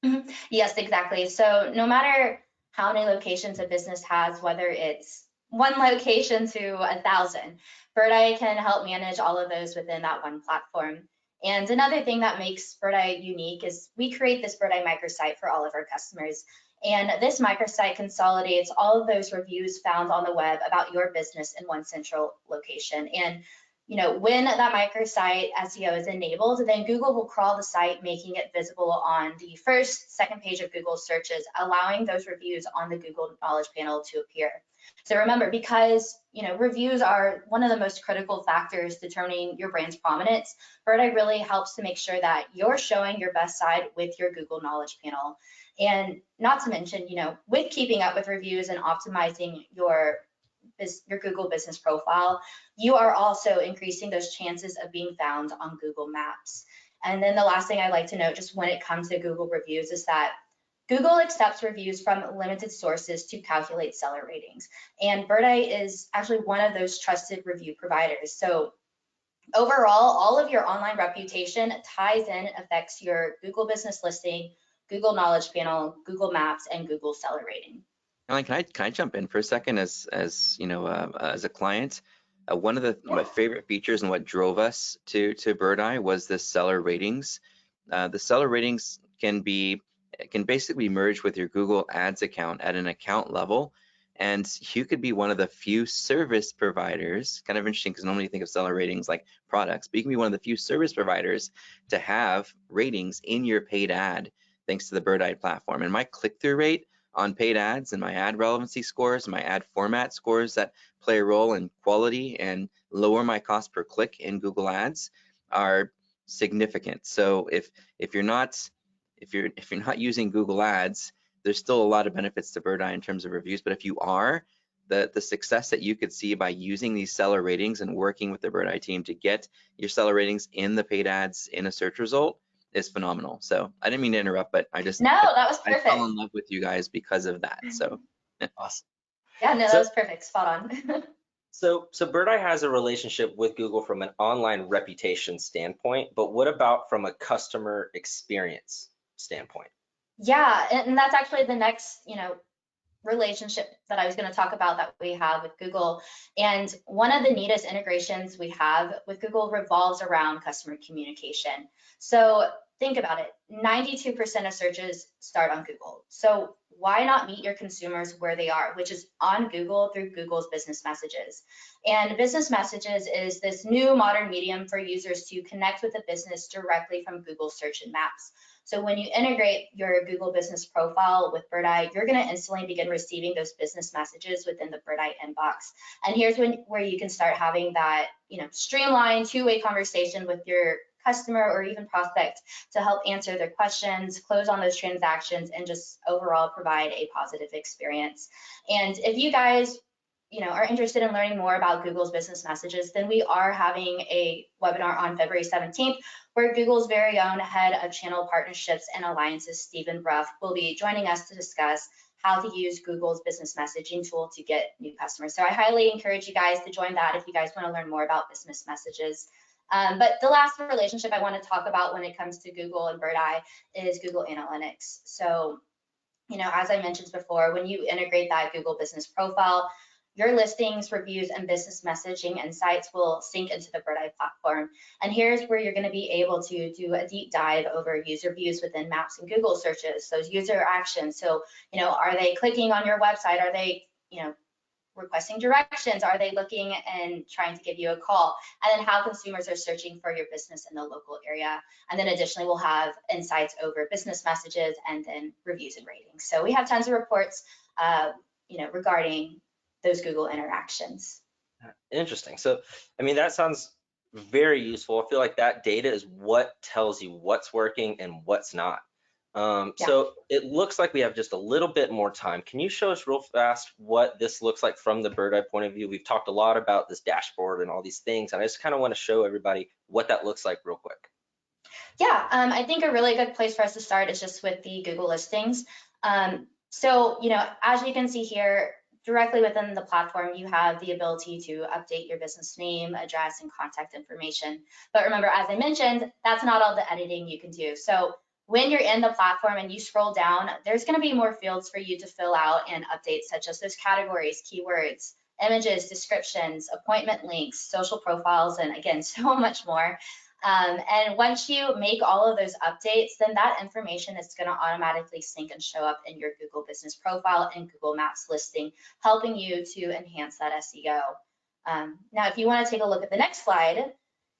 Mm-hmm. Yes, exactly. So no matter how many locations a business has, whether it's one location to 1,000, Birdeye can help manage all of those within that one platform. And another thing that makes Birdeye unique is we create this Birdeye microsite for all of our customers. And this microsite consolidates all of those reviews found on the web about your business in one central location. And you know, when that microsite SEO is enabled, then Google will crawl the site, making it visible on the first, second page of Google searches, allowing those reviews on the Google Knowledge Panel to appear. So remember, because reviews are one of the most critical factors determining your brand's prominence, Birdeye really helps to make sure that you're showing your best side with your Google Knowledge Panel. And not to mention, with keeping up with reviews and optimizing your Google Business Profile, you are also increasing those chances of being found on Google Maps. And then the last thing I'd like to note, just when it comes to Google reviews, is that Google accepts reviews from limited sources to calculate seller ratings. And Birdeye is actually one of those trusted review providers. So overall, all of your online reputation ties in, affects your Google business listing, Google Knowledge Panel, Google Maps, and Google seller rating. Caroline, can I jump in for a second as a client? One of my favorite features and what drove us to Birdeye was the seller ratings. The seller ratings can basically merge with your Google Ads account at an account level, and you could be one of the few service providers. Kind of interesting because normally you think of seller ratings like products, but you can be one of the few service providers to have ratings in your paid ad thanks to the Birdeye platform. And my click-through rate on paid ads and my ad relevancy scores, my ad format scores that play a role in quality and lower my cost per click in Google Ads are significant. So if you're not using Google Ads, there's still a lot of benefits to Birdeye in terms of reviews. But if you are, the success that you could see by using these seller ratings and working with the Birdeye team to get your seller ratings in the paid ads in a search result is phenomenal. So I didn't mean to interrupt, but No, that was I perfect. fell in love with you guys because of that. So Awesome. Yeah, no, that So- was perfect. Spot on. So Birdeye has a relationship with Google from an online reputation standpoint, but what about from a customer experience standpoint? Yeah, and that's actually the next, relationship that I was going to talk about that we have with Google. And one of the neatest integrations we have with Google revolves around customer communication. So think about it, 92% of searches start on Google. So why not meet your consumers where they are, which is on Google through Google's business messages. And business messages is this new modern medium for users to connect with a business directly from Google Search and Maps. So when you integrate your Google business profile with Birdeye, you're going to instantly begin receiving those business messages within the Birdeye inbox. And here's where you can start having that, streamlined two-way conversation with your customer or even prospect to help answer their questions, close on those transactions, and just overall provide a positive experience. And if you guys are interested in learning more about Google's business messages, then we are having a webinar on February 17th where Google's very own head of channel partnerships and alliances, Stephen Bruff, will be joining us to discuss how to use Google's business messaging tool to get new customers. So I highly encourage you guys to join that if you guys want to learn more about business messages. But the last relationship I want to talk about when it comes to Google and Birdeye is Google Analytics. So, as I mentioned before, when you integrate that Google business profile, your listings, reviews, and business messaging insights will sync into the Birdeye platform. And here's where you're going to be able to do a deep dive over user views within Maps and Google searches, those user actions. So, are they clicking on your website? Are they, requesting directions? Are they looking and trying to give you a call? And then how consumers are searching for your business in the local area. And then additionally, we'll have insights over business messages and then reviews and ratings. So we have tons of reports, regarding those Google interactions. Interesting. So, that sounds very useful. I feel like that data is what tells you what's working and what's not. So it looks like we have just a little bit more time. Can you show us real fast what this looks like from the Birdeye point of view? We've talked a lot about this dashboard and all these things, and I just kind of want to show everybody what that looks like real quick. Yeah, I think a really good place for us to start is just with the Google listings. So, as you can see here, directly within the platform, you have the ability to update your business name, address, and contact information. But remember, as I mentioned, that's not all the editing you can do. So when you're in the platform and you scroll down, there's going to be more fields for you to fill out and update, such as those categories, keywords, images, descriptions, appointment links, social profiles, and again, so much more. And once you make all of those updates, then that information is going to automatically sync and show up in your Google business profile and Google Maps listing, helping you to enhance that SEO. Now, if you want to take a look at the next slide,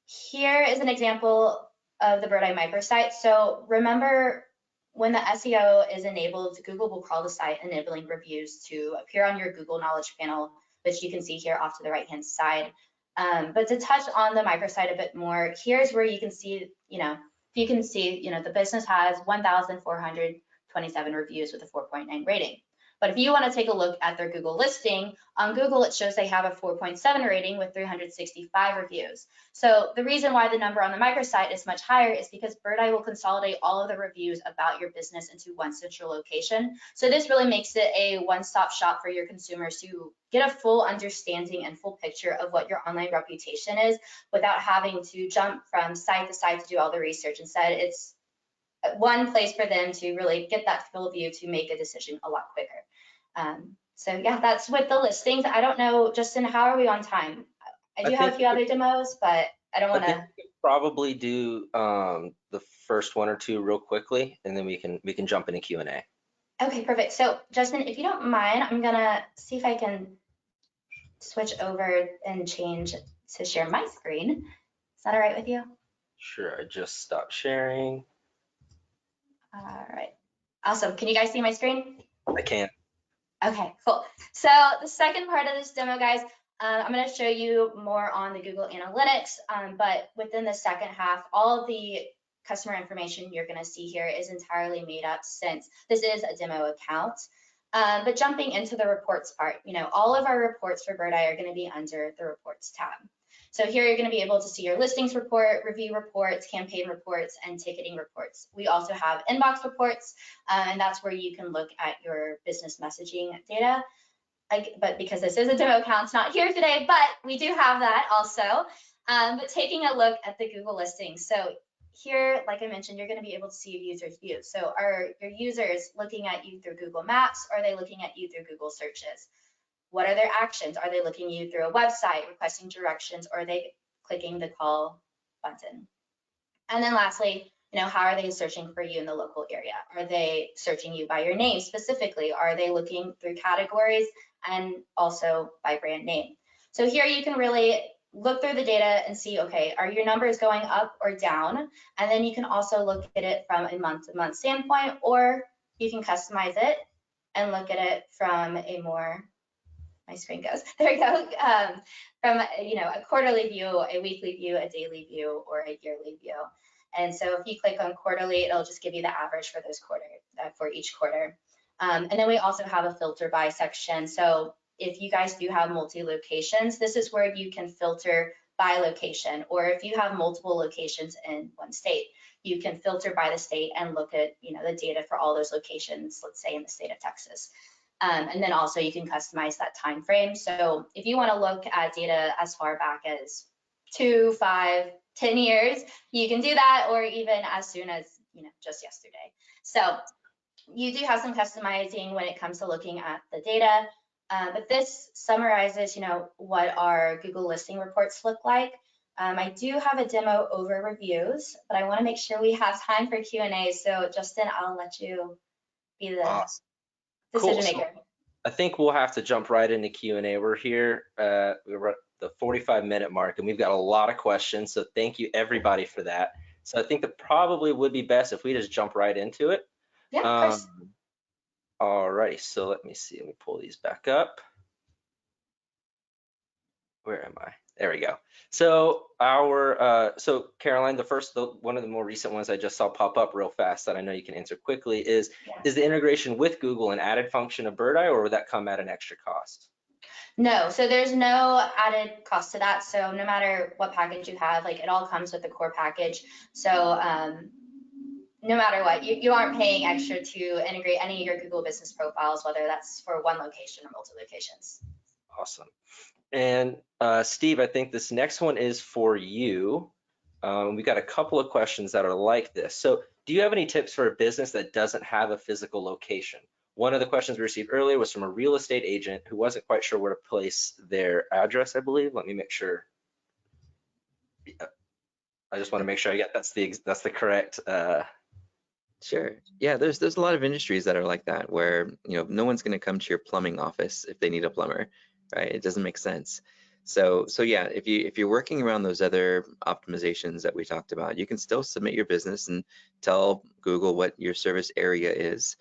here is an example of the Birdeye microsite. So remember, when the SEO is enabled, Google will crawl the site, enabling reviews to appear on your Google Knowledge panel, which you can see here off to the right-hand side. But to touch on the microsite a bit more, here's where you can see, the business has 1,427 reviews with a 4.9 rating. But if you want to take a look at their Google listing, on Google, it shows they have a 4.7 rating with 365 reviews. So the reason why the number on the microsite is much higher is because Birdeye will consolidate all of the reviews about your business into one central location. So this really makes it a one-stop shop for your consumers to get a full understanding and full picture of what your online reputation is without having to jump from site to site to do all the research. Instead, it's one place for them to really get that full view to make a decision a lot quicker. So yeah, that's with the listings. I don't know, Justin, how are we on time? I do have a few other demos, but I don't want to. Probably do the first one or two real quickly, and then we can jump into Q&A. Okay, perfect. So Justin, if you don't mind, I'm gonna see if I can switch over and change to share my screen. Is that all right with you? Sure, I just stopped sharing. All right, awesome. Can you guys see my screen? I can. Okay, cool. So the second part of this demo, guys, I'm going to show you more on the Google Analytics, but within the second half, all of the customer information you're going to see here is entirely made up since this is a demo account. But jumping into the reports part, all of our reports for Bird Eye are going to be under the reports tab. So here you're going to be able to see your listings report, review reports, campaign reports, and ticketing reports. We also have inbox reports, and that's where you can look at your business messaging data. But because this is a demo account, it's not here today, but we do have that also. But taking a look at the Google listings. So here, like I mentioned, you're going to be able to see your users' views. So are your users looking at you through Google Maps, or are they looking at you through Google searches? What are their actions? Are they looking you through a website, requesting directions, or are they clicking the call button? And then lastly, how are they searching for you in the local area? Are they searching you by your name specifically? Are they looking through categories and also by brand name? So here you can really look through the data and see, okay, are your numbers going up or down? And then you can also look at it from a month-to-month standpoint, or you can customize it and look at it from a more, my screen goes, there we go, from a quarterly view, a weekly view, a daily view, or a yearly view. And so if you click on quarterly, it'll just give you the average for those for each quarter. And then we also have a filter by section. So if you guys do have multi-locations, this is where you can filter by location. Or if you have multiple locations in one state, you can filter by the state and look at the data for all those locations, let's say in the state of Texas. And then also you can customize that time frame. So if you want to look at data as far back as 2, 5, 10 years, you can do that, or even as soon as just yesterday. So you do have some customizing when it comes to looking at the data, but this summarizes what our Google listing reports look like. I do have a demo over reviews, but I want to make sure we have time for Q&A. So Justin, I'll let you be the decision maker. So I think we'll have to jump right into Q&A. We're here, we're at the 45-minute mark, and we've got a lot of questions. So thank you everybody for that. So I think that probably would be best if we just jump right into it. Yeah, of course. All righty, so let me see. Let me pull these back up. Where am I? There we go. So so Caroline, one of the more recent ones I just saw pop up real fast that I know you can answer quickly is the integration with Google an added function of Bird Eye, or would that come at an extra cost? No, so there's no added cost to that. So no matter what package you have, it all comes with the core package. So no matter what, you aren't paying extra to integrate any of your Google business profiles, whether that's for one location or multiple locations. Awesome. And Steve, I think this next one is for you. We've got a couple of questions that are like this. So do you have any tips for a business that doesn't have a physical location? One of the questions we received earlier was from a real estate agent who wasn't quite sure where to place their address, I believe. Let me make sure. I just want to make sure I get that's the correct. Sure. Yeah, there's a lot of industries that are like that, where no one's going to come to your plumbing office if they need a plumber, right? It doesn't make sense. So yeah, if you're working around those other optimizations that we talked about, you can still submit your business and tell Google what your service area is,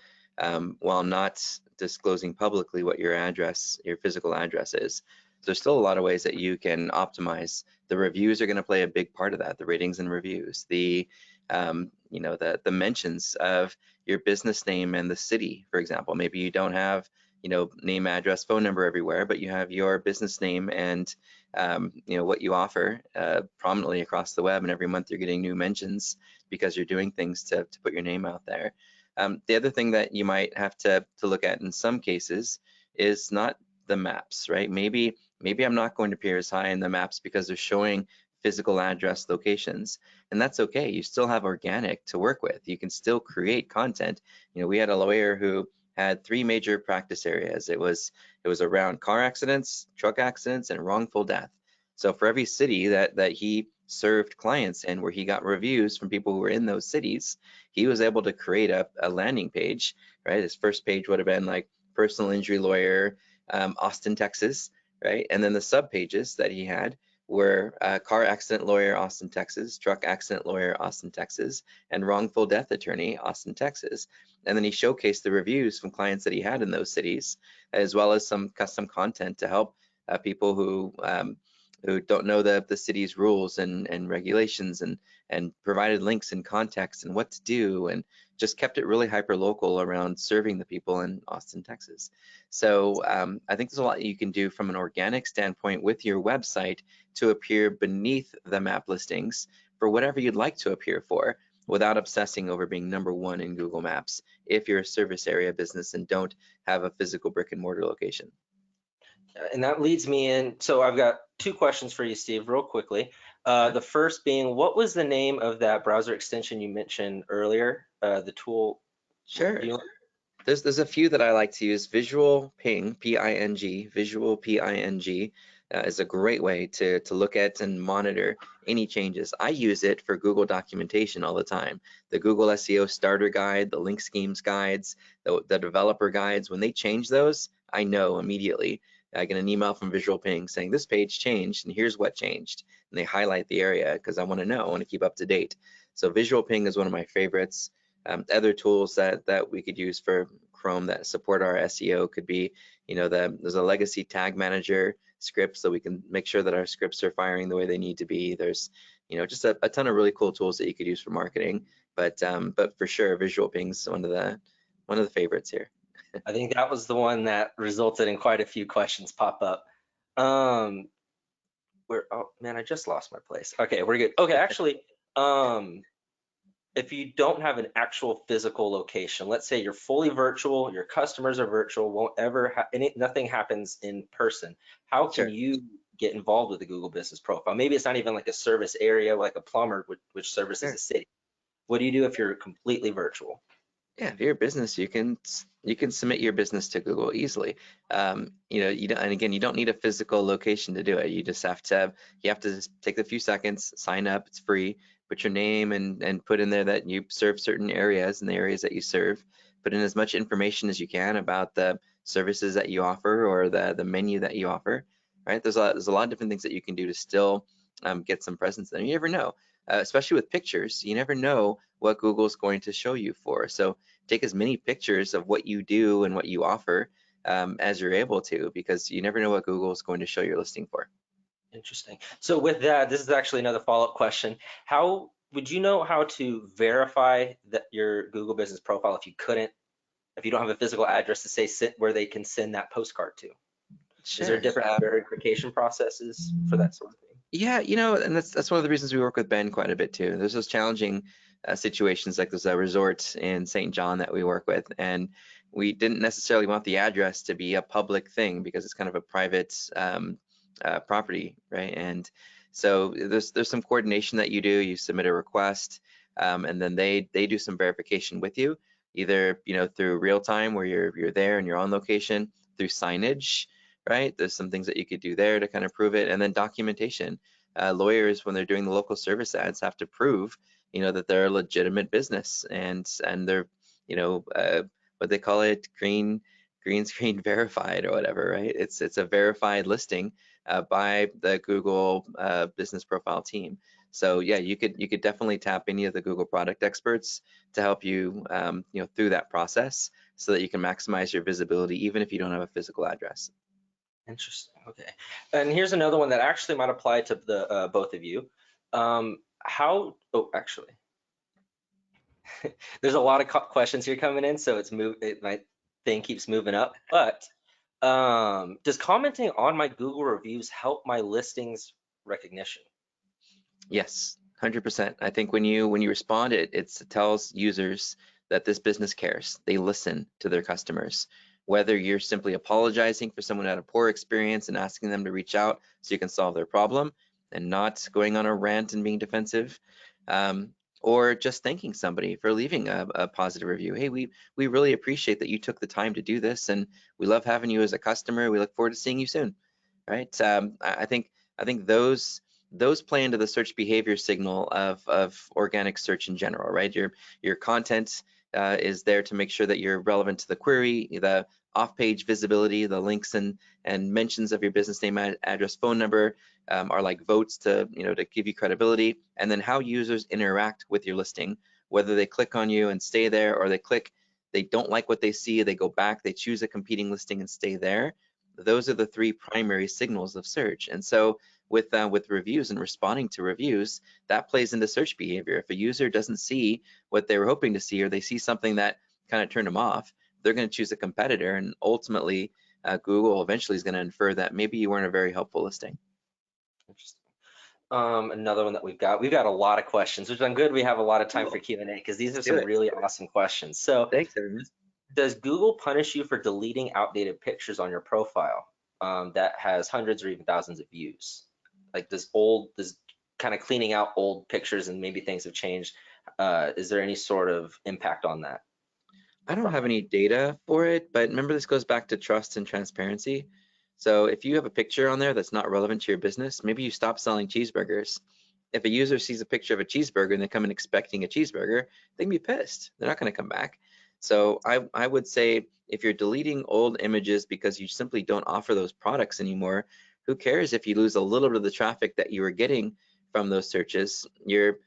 while not disclosing publicly what your physical address is. There's still a lot of ways that you can optimize. The reviews are going to play a big part of that. The ratings and reviews, the mentions of your business name and the city, for example. Maybe you don't have name, address, phone number everywhere, but you have your business name and what you offer prominently across the web, and every month you're getting new mentions because you're doing things to put your name out there. The other thing that you might have to look at in some cases is not the maps, right? Maybe I'm not going to appear as high in the maps because they're showing physical address locations, and that's okay. You still have organic to work with. You can still create content. We had a lawyer who had 3 major practice areas. It was around car accidents, truck accidents, and wrongful death. So for every city that he served clients in, where he got reviews from people who were in those cities, he was able to create a landing page, right? His first page would have been like personal injury lawyer, Austin, Texas, right? And then the sub pages that he had were car accident lawyer, Austin, Texas, truck accident lawyer, Austin, Texas, and wrongful death attorney, Austin, Texas. And then he showcased the reviews from clients that he had in those cities, as well as some custom content to help people who who don't know the city's rules and regulations, and provided links and context and what to do, and just kept it really hyper local around serving the people in Austin, Texas. So I think there's a lot you can do from an organic standpoint with your website to appear beneath the map listings for whatever you'd like to appear for, without obsessing over being #1 in Google Maps if you're a service area business and don't have a physical brick and mortar location. And that leads me in. So I've got 2 questions for you, Steve, real quickly. The first being, what was the name of that browser extension you mentioned earlier? The tool. Sure. Do you- There's a few that I like to use. Visual Ping, P-I-N-G, Visual P-I-N-G is a great way to look at and monitor any changes. I use it for Google documentation all the time. The Google SEO Starter Guide, the Link Schemes guides, the developer guides, when they change those, I know immediately. I get an email from Visual Ping saying this page changed and here's what changed. And they highlight the area because I want to know, I want to keep up to date. So Visual Ping is one of my favorites. Other tools that we could use for Chrome that support our SEO could be, there's a legacy tag manager script, so we can make sure that our scripts are firing the way they need to be. There's, just a ton of really cool tools that you could use for marketing. But for sure, Visual Ping's one of the favorites here. I think that was the one that resulted in quite a few questions pop up. Oh man, I just lost my place. Okay, we're good. Okay, actually, if you don't have an actual physical location, let's say you're fully virtual, your customers are virtual, won't ever nothing happens in person. How can Sure. you get involved with the Google Business Profile? Maybe it's not even like a service area, like a plumber, which services Sure. a city. What do you do if you're completely virtual? Yeah, if you're a business, you can submit your business to Google easily. You don't, and again, you don't need a physical location to do it. You just have to just take a few seconds, sign up. It's free. Put your name and put in there that you serve certain areas and the areas that you serve. Put in as much information as you can about the services that you offer or the menu that you offer. Right? There's a lot of different things that you can do to still get some presence there. You never know. Especially with pictures, you never know what Google's going to show you for. So take as many pictures of what you do and what you offer as you're able to, because you never know what Google's going to show your listing for. Interesting. So with that, this is actually another follow-up question. How would you know how to verify that your Google Business Profile if you don't have a physical address to say where they can send that postcard to? Sure. Is there different verification processes for that sort of thing? Yeah, and that's one of the reasons we work with Ben quite a bit too. There's those challenging situations, like there's a resort in St. John that we work with, and we didn't necessarily want the address to be a public thing because it's kind of a private property, right? And so there's some coordination that you do. You submit a request, and then they do some verification with you, either through real time where you're there and you're on location, through signage. Right? There's some things that you could do there to kind of prove it, and then documentation. Lawyers, when they're doing the local service ads, have to prove, that they're a legitimate business and they're, what they call it, green screen verified or whatever, right? It's a verified listing by the Google Business Profile team. So yeah, you could definitely tap any of the Google product experts to help you, through that process, so that you can maximize your visibility even if you don't have a physical address. Interesting. Okay. And here's another one that actually might apply to the both of you. Actually, there's a lot of questions here coming in, so my thing keeps moving up. But does commenting on my Google reviews help my listings recognition? Yes, 100%. I think when you respond, it tells users that this business cares. They listen to their customers. Whether you're simply apologizing for someone who had a poor experience and asking them to reach out so you can solve their problem and not going on a rant and being defensive, or just thanking somebody for leaving a positive review. Hey, we really appreciate that you took the time to do this, and we love having you as a customer. We look forward to seeing you soon, right? I think those play into the search behavior signal of organic search in general, right? Your content is there to make sure that you're relevant to the query, the off-page visibility, the links and mentions of your business name, address, phone number are like votes to give you credibility, and then how users interact with your listing, whether they click on you and stay there, or they don't like what they see, they go back, they choose a competing listing and stay there. Those are the 3 primary signals of search. And so with reviews and responding to reviews, that plays into search behavior. If a user doesn't see what they were hoping to see, or they see something that kind of turned them off, they're going to choose a competitor, and ultimately Google eventually is going to infer that maybe you weren't a very helpful listing. Interesting. Another one that we've got a lot of questions, which I'm good. We have a lot of time for Q&A because these are Let's do some it. really awesome questions. So Thanks, everyone. does Google punish you for deleting outdated pictures on your profile that has hundreds or even thousands of views? Like does kind of cleaning out old pictures and maybe things have changed, is there any sort of impact on that? I don't have any data for it, but remember, this goes back to trust and transparency. So if you have a picture on there that's not relevant to your business, maybe you stop selling cheeseburgers. If a user sees a picture of a cheeseburger and they come in expecting a cheeseburger, they can be pissed. They're not going to come back. So I would say if you're deleting old images because you simply don't offer those products anymore, who cares if you lose a little bit of the traffic that you were getting from those searches? You're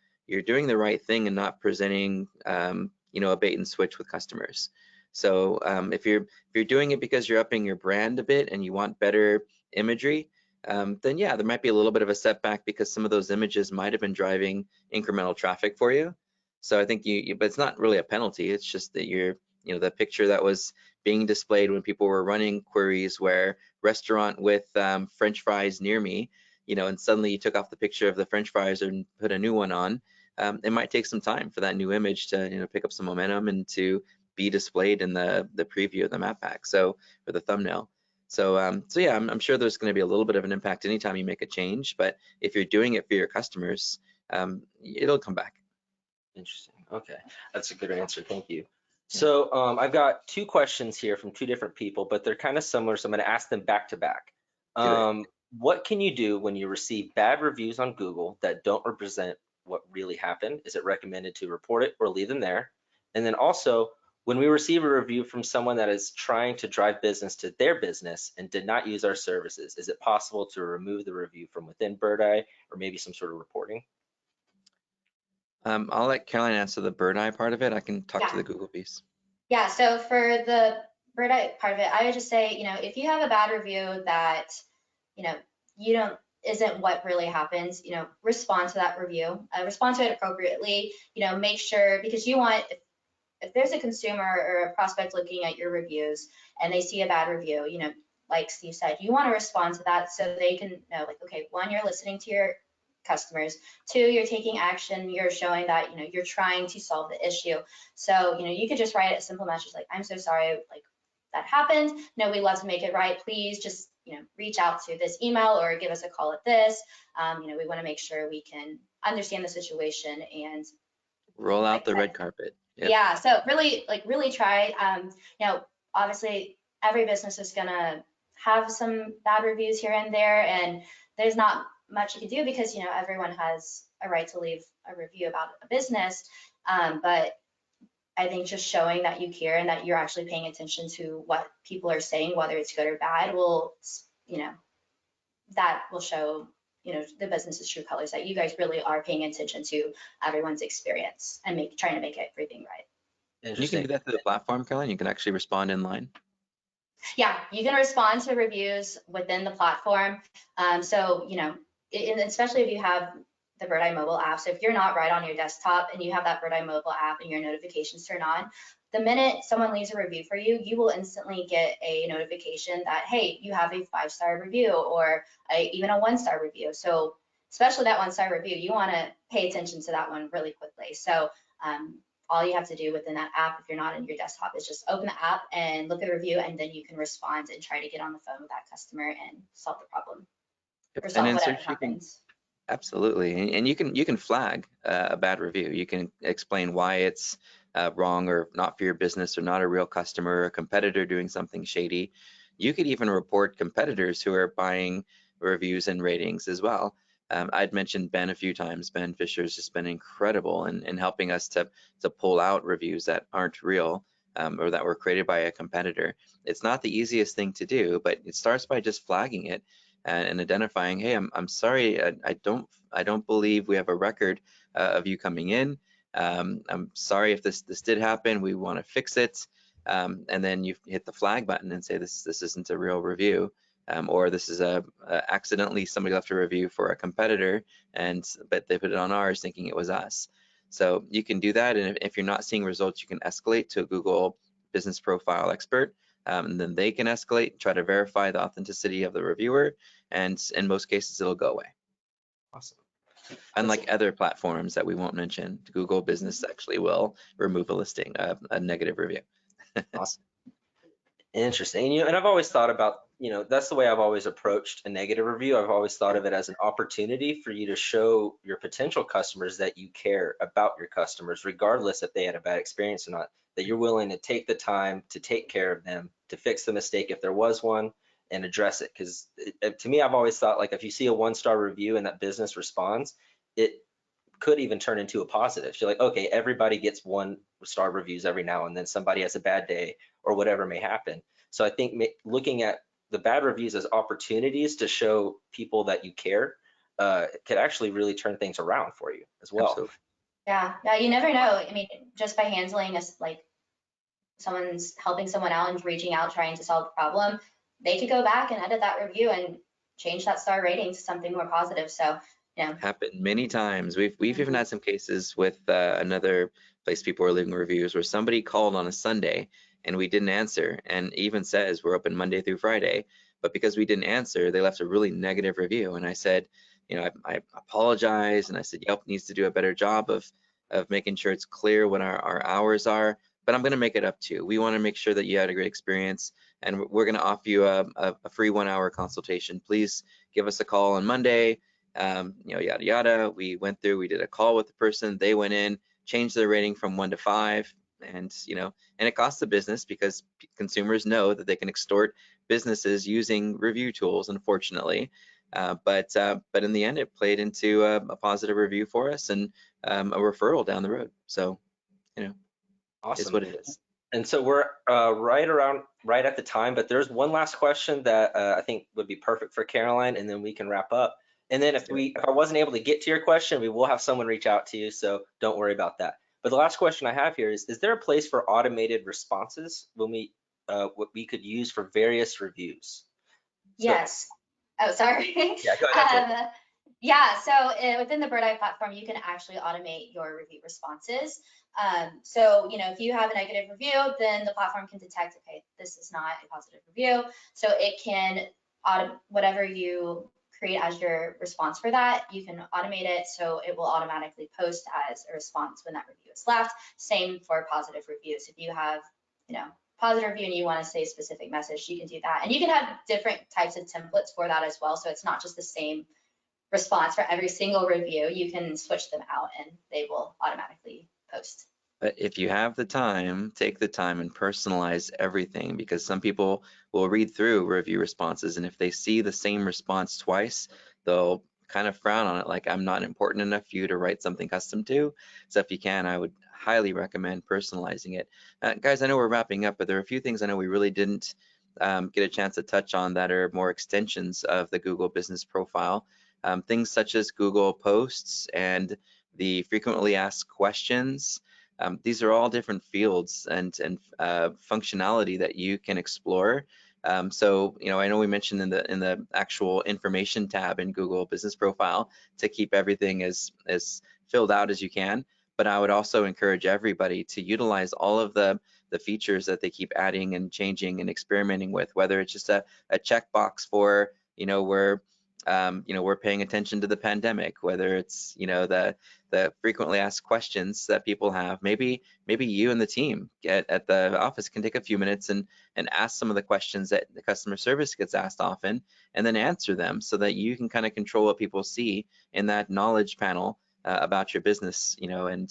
doing the right thing and not presenting a bait and switch with customers. So if you're doing it because you're upping your brand a bit and you want better imagery, then yeah, there might be a little bit of a setback because some of those images might have been driving incremental traffic for you. So I think but it's not really a penalty. It's just that the picture that was being displayed when people were running queries where restaurant with French fries near me, and suddenly you took off the picture of the French fries and put a new one on. It might take some time for that new image to pick up some momentum and to be displayed in the preview of the map pack, or the thumbnail. So yeah, I'm sure there's going to be a little bit of an impact anytime you make a change, but if you're doing it for your customers, it'll come back. Interesting. Okay, that's a good answer. Thank you. So I've got two questions here from two different people, but they're kind of similar, so I'm going to ask them back to back. What can you do when you receive bad reviews on Google that don't represent what really happened? Is it recommended to report it or leave them there? And then also, when we receive a review from someone that is trying to drive business to their business and did not use our services, is it possible to remove the review from within Birdeye or maybe some sort of reporting? I'll let Caroline answer the Birdeye part of it. I can talk to the Google piece. Yeah, so for the Birdeye part of it, I would just say, if you have a bad review that, isn't what really happens, respond to that review, respond to it appropriately, make sure, because you want, if there's a consumer or a prospect looking at your reviews and they see a bad review, like Steve said, you want to respond to that so they can know, like, okay, one, you're listening to your customers, two, you're taking action, you're showing that, you're trying to solve the issue. So, you could just write a simple message like, I'm so sorry, like that happened. No, we'd love to make it right. Please just, reach out to this email or give us a call at this. We want to make sure we can understand the situation and roll out the red carpet. Yep. Yeah, so really try, obviously every business is gonna have some bad reviews here and there, and there's not much you can do because, everyone has a right to leave a review about a business. But I think just showing that you care and that you're actually paying attention to what people are saying, whether it's good or bad, will, that will show, the business's true colors, that you guys really are paying attention to everyone's experience and trying to make everything right. You can do that through the platform, Caroline. You can actually respond in line. Yeah, you can respond to reviews within the platform. So, and especially if you have the Birdeye mobile app. So if you're not right on your desktop and you have that Birdeye mobile app and your notifications turn on, the minute someone leaves a review for you, you will instantly get a notification that, hey, you have a 5-star review or even a 1-star review. So especially that 1-star review, you want to pay attention to that one really quickly. So all you have to do within that app, if you're not in your desktop, is just open the app and look at the review, and then you can respond and try to get on the phone with that customer and solve the problem. Or solve whatever happens. Absolutely, and you can flag a bad review. You can explain why it's wrong or not for your business or not a real customer or a competitor doing something shady. You could even report competitors who are buying reviews and ratings as well. I'd mentioned Ben a few times. Ben Fisher's just been incredible in helping us to pull out reviews that aren't real or that were created by a competitor. It's not the easiest thing to do, but it starts by just flagging it and identifying, hey, I'm sorry, I don't believe we have a record of you coming in. I'm sorry if this did happen. We want to fix it. And then you hit the flag button and say this isn't a real review. or this is accidentally somebody left a review for a competitor, but they put it on ours thinking it was us. So you can do that, and if you're not seeing results, you can escalate to a Google Business Profile expert, and then they can escalate, try to verify the authenticity of the reviewer, and in most cases, it'll go away. Awesome. Unlike other platforms that we won't mention, Google Business actually will remove a listing of a negative review. Awesome. Interesting. And I've always thought about, that's the way I've always approached a negative review. I've always thought of it as an opportunity for you to show your potential customers that you care about your customers, regardless if they had a bad experience or not, that you're willing to take the time to take care of them, to fix the mistake if there was one, and address it. Because to me, I've always thought, like, if you see a 1-star review and that business responds, it could even turn into a positive. You're like, okay, everybody gets 1-star reviews every now and then. Somebody has a bad day or whatever may happen. So I think looking at the bad reviews as opportunities to show people that you care could actually really turn things around for you as well. Absolutely. Yeah, you never know. I mean, just by handling like someone's helping someone out and reaching out, trying to solve the problem, they could go back and edit that review and change that star rating to something more positive. So, Happened many times. We've even had some cases with another place people were leaving reviews where somebody called on a Sunday and we didn't answer, and even says we're open Monday through Friday, but because we didn't answer, they left a really negative review. And I said, I apologize, and I said Yelp needs to do a better job of making sure it's clear what our hours are, but I'm going to make it up to you. We want to make sure that you had a great experience, and we're going to offer you a free 1-hour consultation. Please give us a call on Monday. Yada yada. We went through, we did a call with the person, they went in, changed their rating from 1 to 5, and and it costs the business because consumers know that they can extort businesses using review tools, unfortunately. But in the end, it played into a positive review for us and a referral down the road. So Awesome. It's what it is. And so we're right at the time, but there's one last question that I think would be perfect for Caroline, and then we can wrap up. And then if I wasn't able to get to your question, we will have someone reach out to you, so don't worry about that. But the last question I have here is there a place for automated responses when what we could use for various reviews? Yes. Oh, sorry. Yeah, go ahead. Yeah, so within the Birdeye platform, you can actually automate your review responses. So, if you have a negative review, then the platform can detect, okay, this is not a positive review. So it can, whatever you create as your response for that, you can automate it so it will automatically post as a response when that review is left. Same for positive reviews. If you have, positive review and you want to say a specific message, you can do that. And you can have different types of templates for that as well. So it's not just the same response for every single review. You can switch them out and they will automatically post. But if you have the time, take the time and personalize everything, because some people will read through review responses, and if they see the same response twice, they'll kind of frown on it, like, I'm not important enough for you to write something custom to. So if you can, I would highly recommend personalizing it. Guys, I know we're wrapping up, but there are a few things I know we really didn't get a chance to touch on that are more extensions of the Google Business Profile. Things such as Google Posts and the frequently asked questions. These are all different fields and functionality that you can explore. So I know we mentioned in the actual information tab in Google Business Profile to keep everything as filled out as you can, but I would also encourage everybody to utilize all of the features that they keep adding and changing and experimenting with, whether it's just a checkbox for we're paying attention to the pandemic, whether it's the frequently asked questions that people have. Maybe you and the team at the office can take a few minutes and ask some of the questions that the customer service gets asked often, and then answer them so that you can kind of control what people see in that knowledge panel about your business, and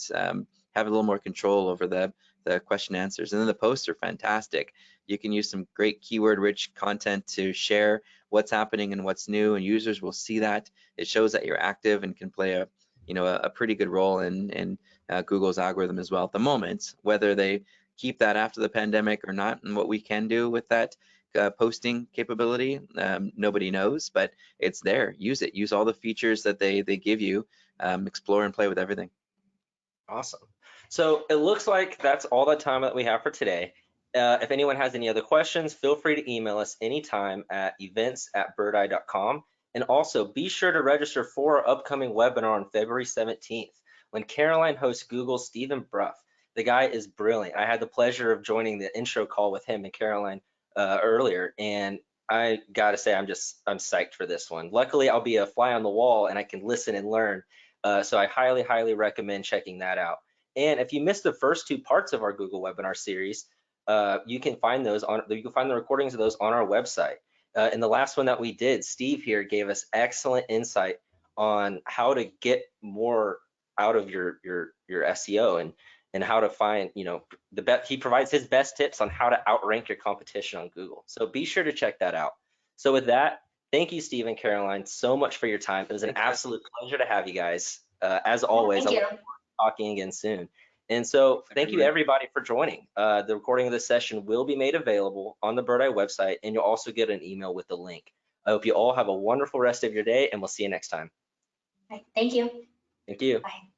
have a little more control over the question answers. And then the posts are fantastic. You can use some great keyword rich content to share what's happening and what's new, and users will see that. It shows that you're active and can play a pretty good role in Google's algorithm as well at the moment. Whether they keep that after the pandemic or not, and what we can do with that posting capability, nobody knows, but it's there. Use it. Use all the features that they give you. Explore and play with everything. Awesome. So it looks like that's all the time that we have for today. If anyone has any other questions, feel free to email us anytime at events@birdeye.com. And also be sure to register for our upcoming webinar on February 17th when Caroline hosts Google's Stephen Bruff. The guy is brilliant. I had the pleasure of joining the intro call with him and Caroline earlier, and I gotta say I'm psyched for this one. Luckily, I'll be a fly on the wall and I can listen and learn. So I highly recommend checking that out. And if you missed the first 2 parts of our Google webinar series, you can find the recordings of those on our website. In the last one that we did, Steve here gave us excellent insight on how to get more out of your SEO and how to find, he provides his best tips on how to outrank your competition on Google. So be sure to check that out. So with that, thank you, Steve and Caroline, so much for your time. It was an absolute pleasure to have you guys. As always, Thank I you. look forward to talking again soon. And so thank you everybody for joining. The recording of this session will be made available on the Birdeye website, and you'll also get an email with the link. I hope you all have a wonderful rest of your day, and we'll see you next time. Thank you. Thank you. Bye.